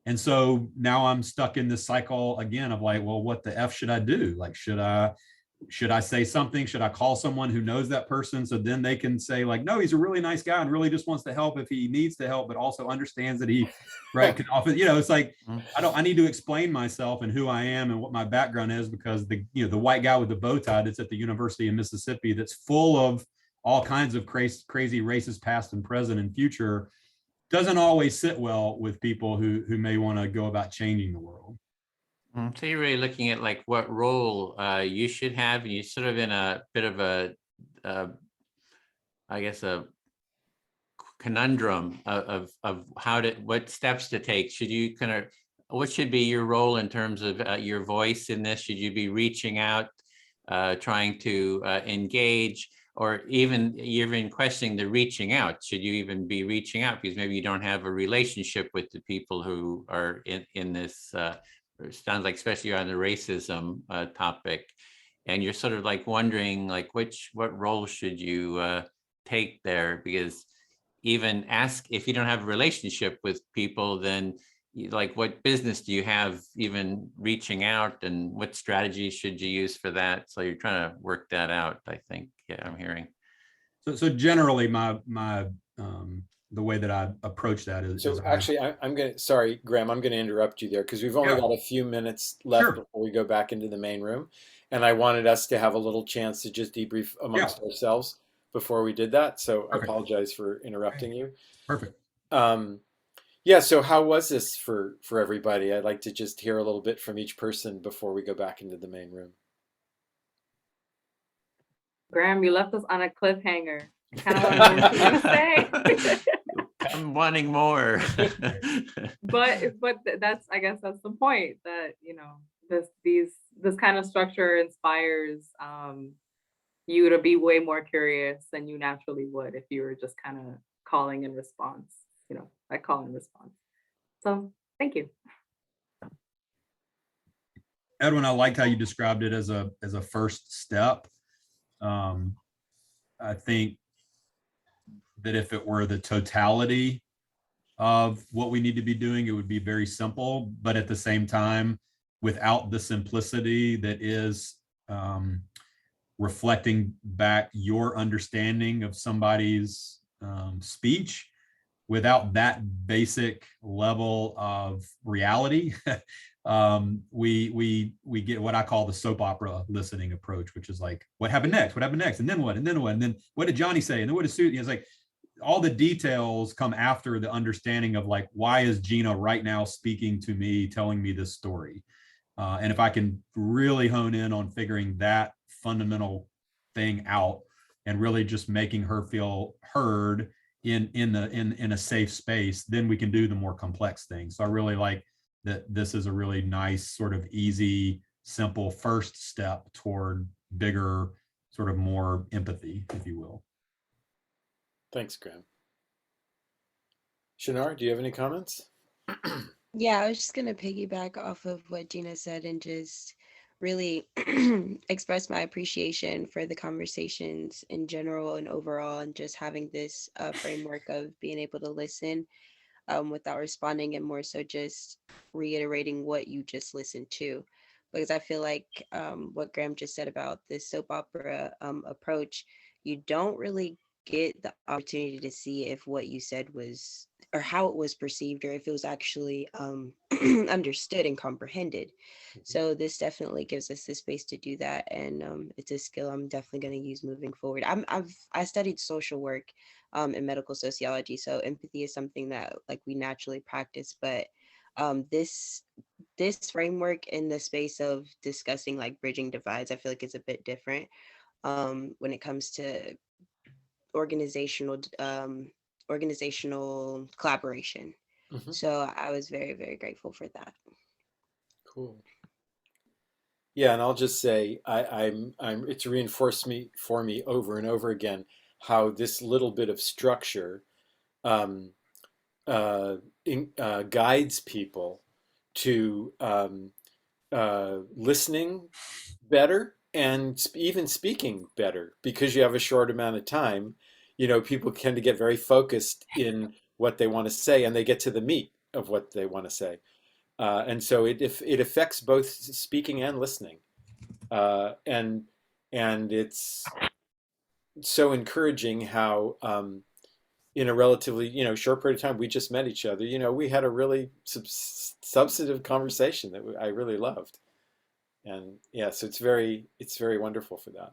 And so now I'm stuck in this cycle again of like, well, what the F should I do? Like, should I should I say something? Should I call someone who knows that person? So then they can say like, no, he's a really nice guy and really just wants to help if he needs to help, but also understands that he, right, can often, it's like, I need to explain myself and who I am and what my background is, because the white guy with the bow tie that's at the University of Mississippi, that's full of all kinds of crazy racist past and present and future, doesn't always sit well with people who may want to go about changing the world. So you're really looking at like what role you should have, and you're sort of in a bit of a, I guess, a conundrum of what steps to take. Should you what should be your role in terms of your voice in this? Should you be reaching out, trying to engage, or even questioning the reaching out? Should you even be reaching out because maybe you don't have a relationship with the people who are in this? It sounds like, especially on the racism topic, and you're sort of like wondering like what role should you take there, because even if you don't have a relationship with people, then like what business do you have even reaching out, and what strategy should you use for that? So you're trying to work that out, I think. Yeah, I'm hearing. So generally my the way that I approach that is. So actually, sorry, Graham, I'm going to interrupt you there because we've only got a few minutes left before we go back into the main room. And I wanted us to have a little chance to just debrief amongst ourselves before we did that. So I apologize for interrupting you. Perfect. So how was this for everybody? I'd like to just hear a little bit from each person before we go back into the main room. Graham, you left us on a cliffhanger. Kind of want to know what you say. I'm wanting more. but I guess that's the point, that this kind of structure inspires you to be way more curious than you naturally would if you were just kind of calling and response, like call and response. So thank you. Edwin, I liked how you described it as a first step. I think that if it were the totality of what we need to be doing, it would be very simple, but at the same time, without the simplicity that is reflecting back your understanding of somebody's speech, without that basic level of reality, we get what I call the soap opera listening approach, which is like, what happened next? What happened next? And then what? And then what? And then what did Johnny say? And then what did Susie? It's like all the details come after the understanding of like, why is Gina right now speaking to me, telling me this story? And if I can really hone in on figuring that fundamental thing out and really just making her feel heard in a safe space, then we can do the more complex things. So I really like that this is a really nice, sort of easy, simple first step toward bigger, sort of more empathy, if you will. Thanks, Graham. Shinar, do you have any comments? Yeah, I was just going to piggyback off of what Gina said and just really express my appreciation for the conversations in general and overall, and just having this framework of being able to listen without responding, and more so just reiterating what you just listened to. Because I feel like what Graham just said about this soap opera approach, you don't really get the opportunity to see if what you said was, or how it was perceived, or if it was actually understood and comprehended. So this definitely gives us the space to do that, and it's a skill I'm definitely going to use moving forward. I studied social work in medical sociology, so empathy is something that like we naturally practice, but this framework in the space of discussing like bridging divides, I feel like it's a bit different when it comes to organizational collaboration. So I was very, very grateful for that. Cool. Yeah, and I'll just say it's reinforced for me over and over again how this little bit of structure guides people to listening better and even speaking better, because you have a short amount of time. People tend to get very focused in what they want to say, and they get to the meat of what they want to say. And so it affects both speaking and listening. And And it's so encouraging how in a relatively short period of time, we just met each other. We had a really substantive conversation that I really loved. And yeah, so it's very wonderful for that.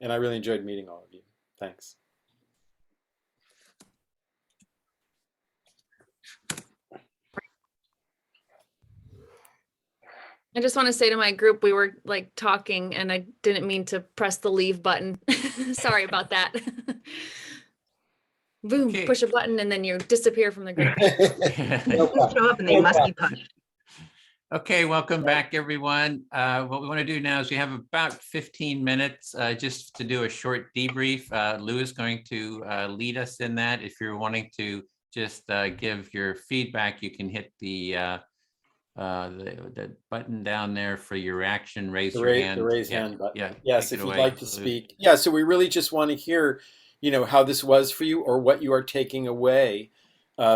And I really enjoyed meeting all of you. Thanks. I just want to say to my group, we were like talking and I didn't mean to press the leave button. Sorry about that. Boom, Okay. push a button and then you disappear from the group. Show up and they must be punished. Okay, welcome back, everyone. What we want to do now is we have about 15 minutes just to do a short debrief. Lou is going to lead us in that. If you're wanting to just give your feedback, you can hit the button down there for your reaction, raise your hand. The raise hand button. Yeah. Yes, if you'd like to speak. Yeah, so we really just want to hear, how this was for you or what you are taking away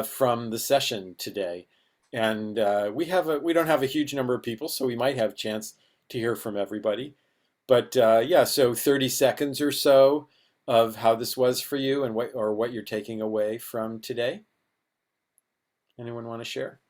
from the session today. And we don't have a huge number of people, so we might have a chance to hear from everybody. But yeah, so 30 seconds or so of how this was for you and what you're taking away from today. Anyone want to share?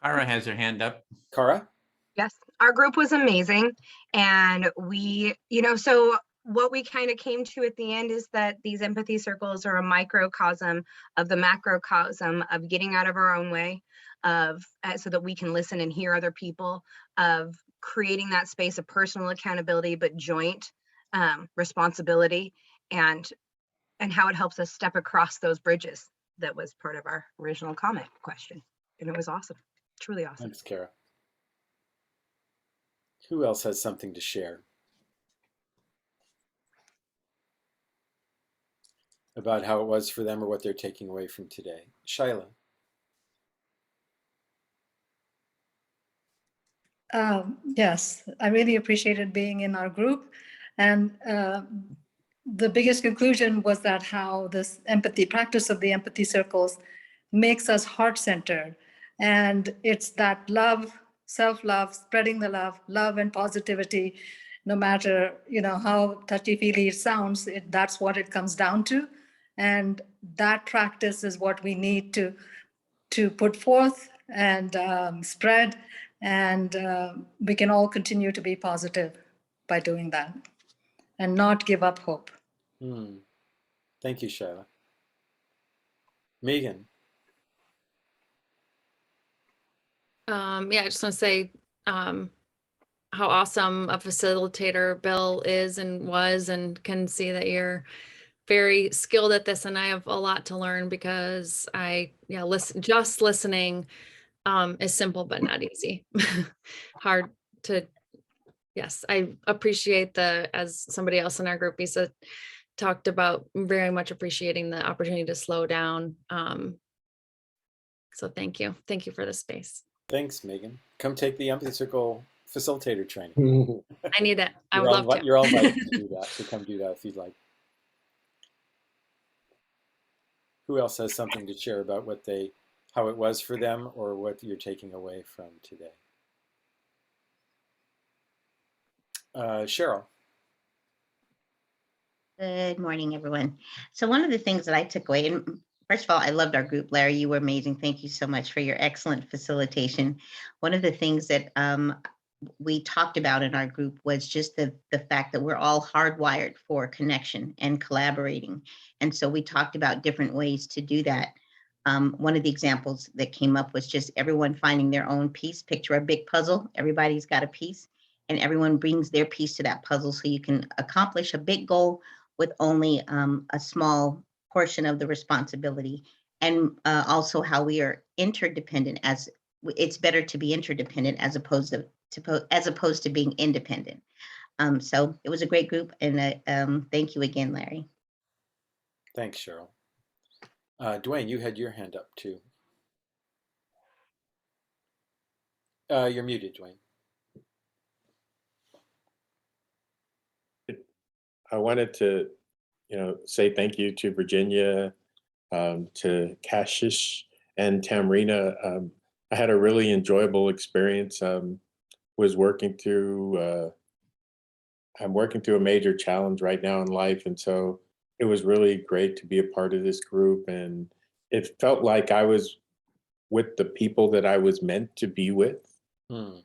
Cara has her hand up. Cara? Yes, our group was amazing. And we, so what we kind of came to at the end is that these empathy circles are a microcosm of the macrocosm of getting out of our own way, so that we can listen and hear other people, of creating that space of personal accountability, but joint responsibility, and how it helps us step across those bridges. That was part of our original comment question. And it was awesome, truly awesome. Thanks, Cara. Who else has something to share about how it was for them or what they're taking away from today? Shyla. Yes, I really appreciated being in our group. And the biggest conclusion was that how this practice of the empathy circles makes us heart-centered. And it's that love, self-love, spreading the love and positivity, no matter, how touchy-feely it sounds, that's what it comes down to. And that practice is what we need to put forth and spread. And we can all continue to be positive by doing that and not give up hope. Thank you, Shyla. Megan. Yeah, I just want to say how awesome a facilitator Bill is and was, and can see that you're very skilled at this. And I have a lot to learn because listening is simple, but not easy. Hard to, yes, I appreciate as somebody else in our group, Lisa, talked about, very much appreciating the opportunity to slow down. So thank you. Thank you for the space. Thanks, Megan. Come take the Empathy Circle facilitator training. I need it. I would love to. You're all invited to do that, to come do that if you'd like. Who else has something to share about how it was for them or what you're taking away from today? Cheryl. Good morning, everyone. So one of the things that I took away, and first of all, I loved our group. Larry, you were amazing. Thank you so much for your excellent facilitation. One of the things that we talked about in our group was just the fact that we're all hardwired for connection and collaborating. And so we talked about different ways to do that. One of the examples that came up was just everyone finding their own piece. Picture a big puzzle. Everybody's got a piece and everyone brings their piece to that puzzle so you can accomplish a big goal with only a small portion of the responsibility. And also how we are interdependent, as it's better to be interdependent as opposed to being independent. So it was a great group, and thank you again, Larry. Thanks, Cheryl. Dwayne, you had your hand up too. You're muted, Dwayne. I wanted to, say thank you to Virginia, to Kashish and Tamrina. I had a really enjoyable experience. Was working through, I'm working through a major challenge right now in life. And so it was really great to be a part of this group. And it felt like I was with the people that I was meant to be with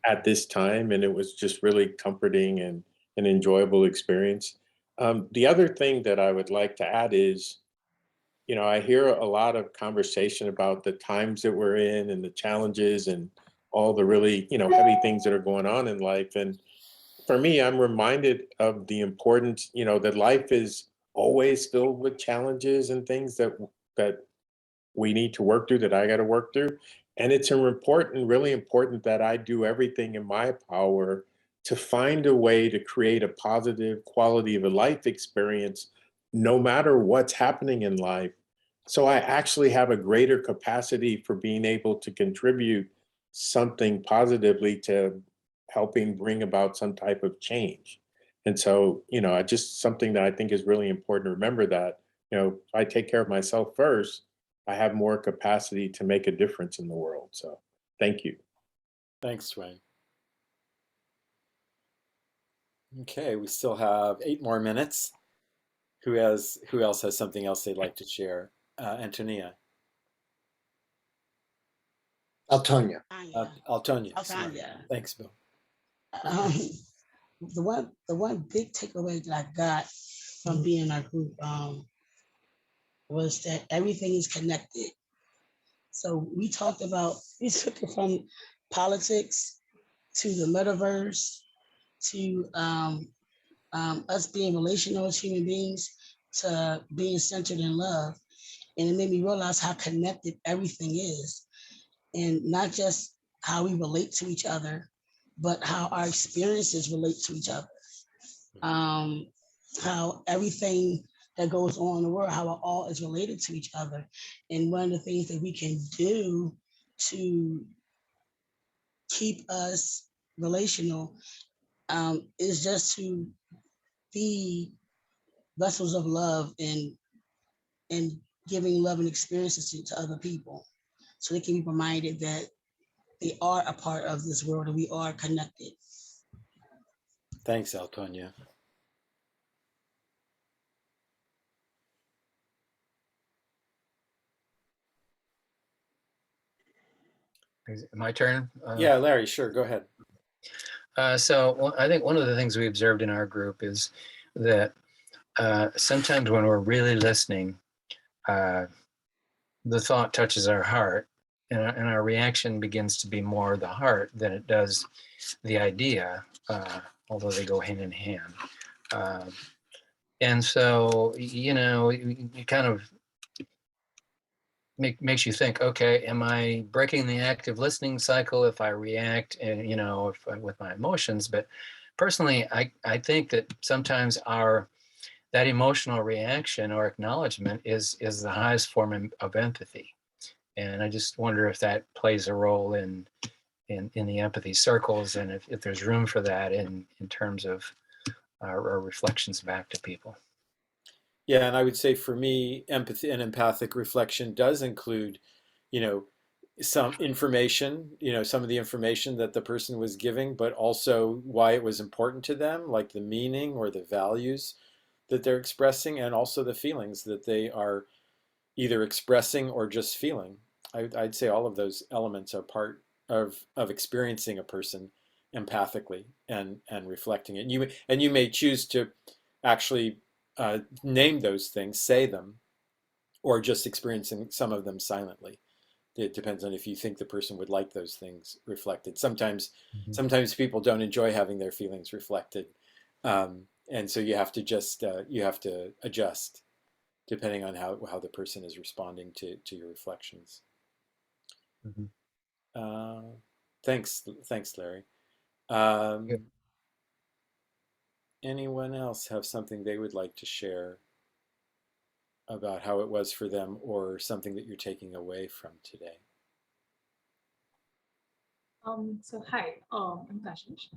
at this time. And it was just really comforting and an enjoyable experience. The other thing that I would like to add is, you know, I hear a lot of conversation about the times that we're in and the challenges and all the really, you know, heavy things that are going on in life. And for me, I'm reminded of the importance, you know, that life is always filled with challenges and things that we need to work through, that I got to work through. And it's really important that I do everything in my power to find a way to create a positive quality of a life experience, no matter what's happening in life. So I actually have a greater capacity for being able to contribute something positively to helping bring about some type of change. And so, you know, just something that I think is really important to remember that, you know, if I take care of myself first, I have more capacity to make a difference in the world. So thank you. Thanks, Dwayne. Okay, we still have 8 more minutes. Who else has something else they'd like to share? Antonia. Altonia. Altonia. Altonia. Thanks, Bill. The one big takeaway that I got from being in our group was that everything is connected. So we took it from politics to the metaverse to us being relational as human beings to being centered in love. And it made me realize how connected everything is. And not just how we relate to each other, but how our experiences relate to each other. How everything that goes on in the world, how it all is related to each other. And one of the things that we can do to keep us relational is just to be vessels of love and giving love and experiences to other people. So they can be reminded that they are a part of this world and we are connected. Thanks, Altonia. Is it my turn? Yeah, Larry, sure, go ahead. So I think one of the things we observed in our group is that sometimes when we're really listening, the thought touches our heart and our reaction begins to be more the heart than it does the idea, although they go hand in hand. And so, you know, you kind of makes you think, okay, am I breaking the active listening cycle if I react and, you know, with my emotions? But personally, I think that sometimes that emotional reaction or acknowledgement is the highest form of empathy. And I just wonder if that plays a role in the empathy circles, and if there's room for that in terms of our reflections back to people. Yeah, and I would say for me, empathy and empathic reflection does include, you know, some information, you know, some of the information that the person was giving, but also why it was important to them, like the meaning or the values that they're expressing, and also the feelings that they are either expressing or just feeling. I'd say all of those elements are part of experiencing a person empathically and reflecting it. And you may choose to actually name those things, say them, or just experiencing some of them silently. It depends on if you think the person would like those things reflected. Sometimes people don't enjoy having their feelings reflected, and so you have to just adjust depending on how the person is responding to your reflections. Thanks, Larry. Anyone else have something they would like to share about how it was for them, or something that you're taking away from today? So hi, I'm Kashish.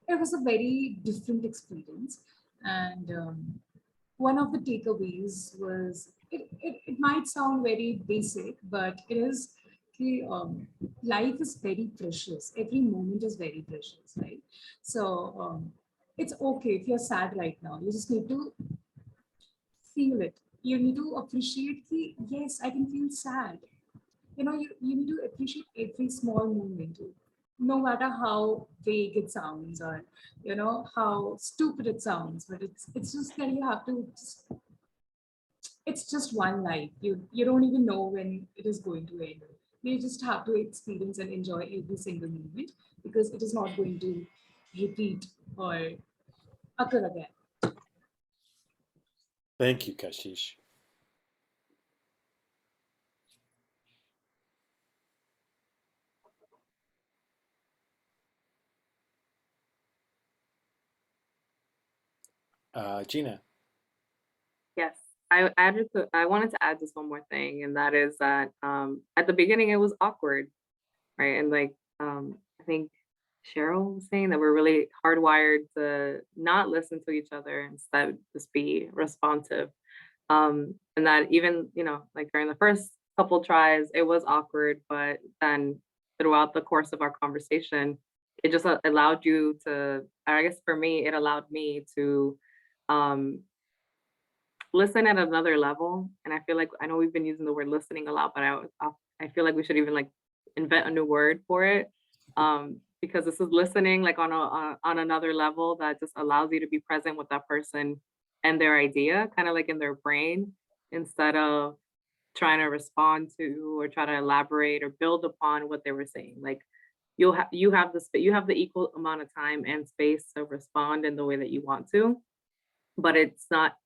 It was a very different experience, and one of the takeaways was it might sound very basic, but it is, life is very precious. Every moment is very precious, right? So it's okay if you're sad right now. You just need to feel it. You need to appreciate the, yes, I can feel sad. You need to appreciate every small moment, no matter how vague it sounds, or how stupid it sounds, but it's just that you have to it's just one life. You don't even know when it is going to end. You just have to experience and enjoy every single moment, because it is not going to repeat or occur again. Thank you, Kashish. Gina. Yes, I wanted to add just one more thing, and that is that at the beginning it was awkward, right? And like I think Cheryl was saying that we're really hardwired to not listen to each other, instead just be responsive. And that even, like during the first couple tries, it was awkward, but then throughout the course of our conversation, it just allowed you to, I guess for me, it allowed me to listen at another level. And I feel like, I know we've been using the word listening a lot, but I feel like we should even like invent a new word for it. Because this is listening like on another level that just allows you to be present with that person and their idea, kind of like in their brain, instead of trying to respond to or try to elaborate or build upon what they were saying. Like you have the equal amount of time and space to respond in the way that you want to, but it's not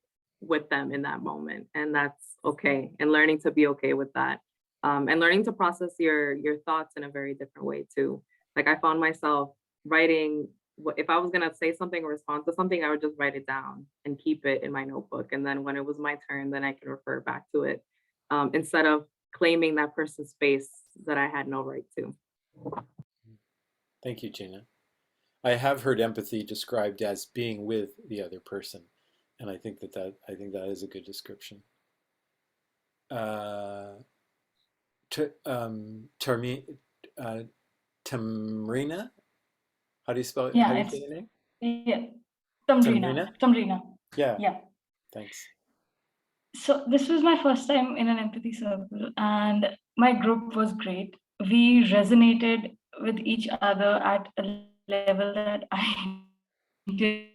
with them in that moment, and that's okay. And learning to be okay with that, and learning to process your thoughts in a very different way too. Like I found myself writing, if I was gonna say something or respond to something, I would just write it down and keep it in my notebook. And then when it was my turn, then I can refer back to it, instead of claiming that person's space that I had no right to. Thank you, Gina. I have heard empathy described as being with the other person, and I think that is a good description. Tamrina, how do you spell it? Yeah, how do you say your name? Yeah, Tamrina. Yeah. Thanks. So this was my first time in an empathy circle, and my group was great. We resonated with each other at a level that I did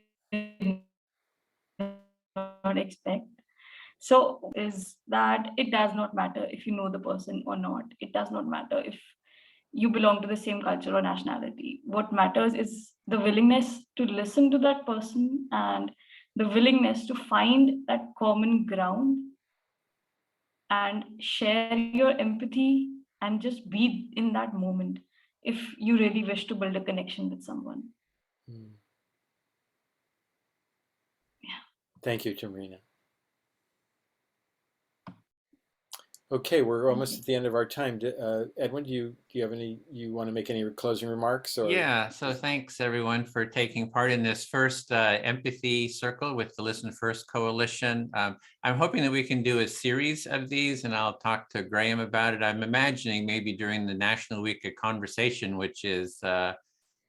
not expect. So is that it does not matter if you know the person or not. It does not matter if you belong to the same culture or nationality. What matters is the willingness to listen to that person and the willingness to find that common ground and share your empathy and just be in that moment if you really wish to build a connection with someone. Yeah. Thank you, Tamrina. Okay, we're almost at the end of our time. Edwin, do you have you want to make any closing remarks? Or? Yeah, so thanks everyone for taking part in this first empathy circle with the ListenFirst Coalition. I'm hoping that we can do a series of these, and I'll talk to Graham about it. I'm imagining maybe during the National Week of Conversation, which is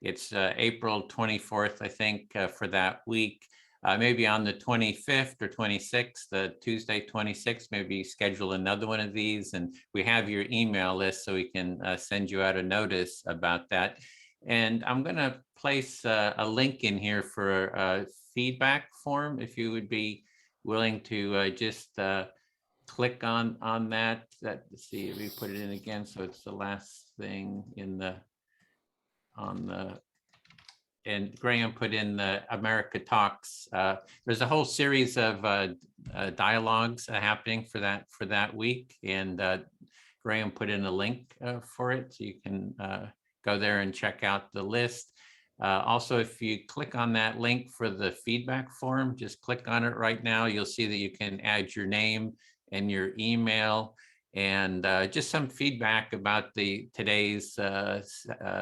it's April 24th, I think, for that week. Maybe on the 25th or 26th, Tuesday 26th, maybe schedule another one of these, and we have your email list so we can send you out a notice about that. And I'm going to place a link in here for a feedback form, if you would be willing to just click on that. Let's see if we put it in again, so it's the last thing and Graham put in the America Talks. There's a whole series of dialogues happening for that week, and Graham put in a link for it, so you can go there and check out the list. Also, if you click on that link for the feedback form, just click on it right now, you'll see that you can add your name and your email and just some feedback about today's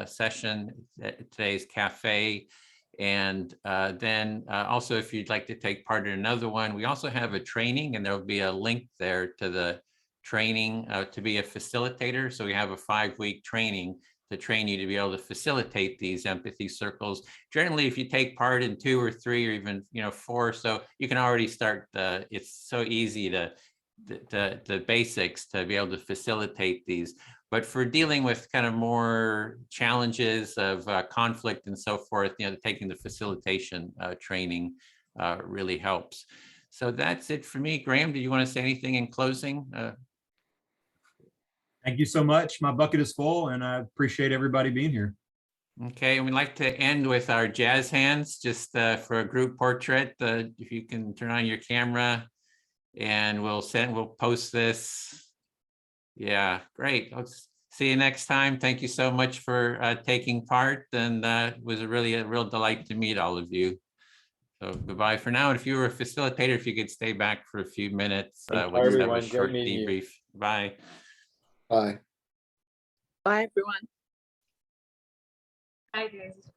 session, today's cafe, And then also, if you'd like to take part in another one, we also have a training, and there'll be a link there to the training to be a facilitator. So we have a 5-week training to train you to be able to facilitate these empathy circles. Generally, if you take part in 2 or 3 or even 4, so you can already start. It's so easy to the basics to be able to facilitate these. But for dealing with kind of more challenges of conflict and so forth, taking the facilitation training really helps. So that's it for me. Graham, do you want to say anything in closing? Thank you so much. My bucket is full, and I appreciate everybody being here. Okay, and we'd like to end with our jazz hands, just for a group portrait. If you can turn on your camera, and we'll post this. Yeah, great. I'll see you next time. Thank you so much for taking part, and it was really a real delight to meet all of you. So goodbye for now. And if you were a facilitator, if you could stay back for a few minutes, let's have a short debrief. Bye. Bye. Bye, everyone. Hi guys.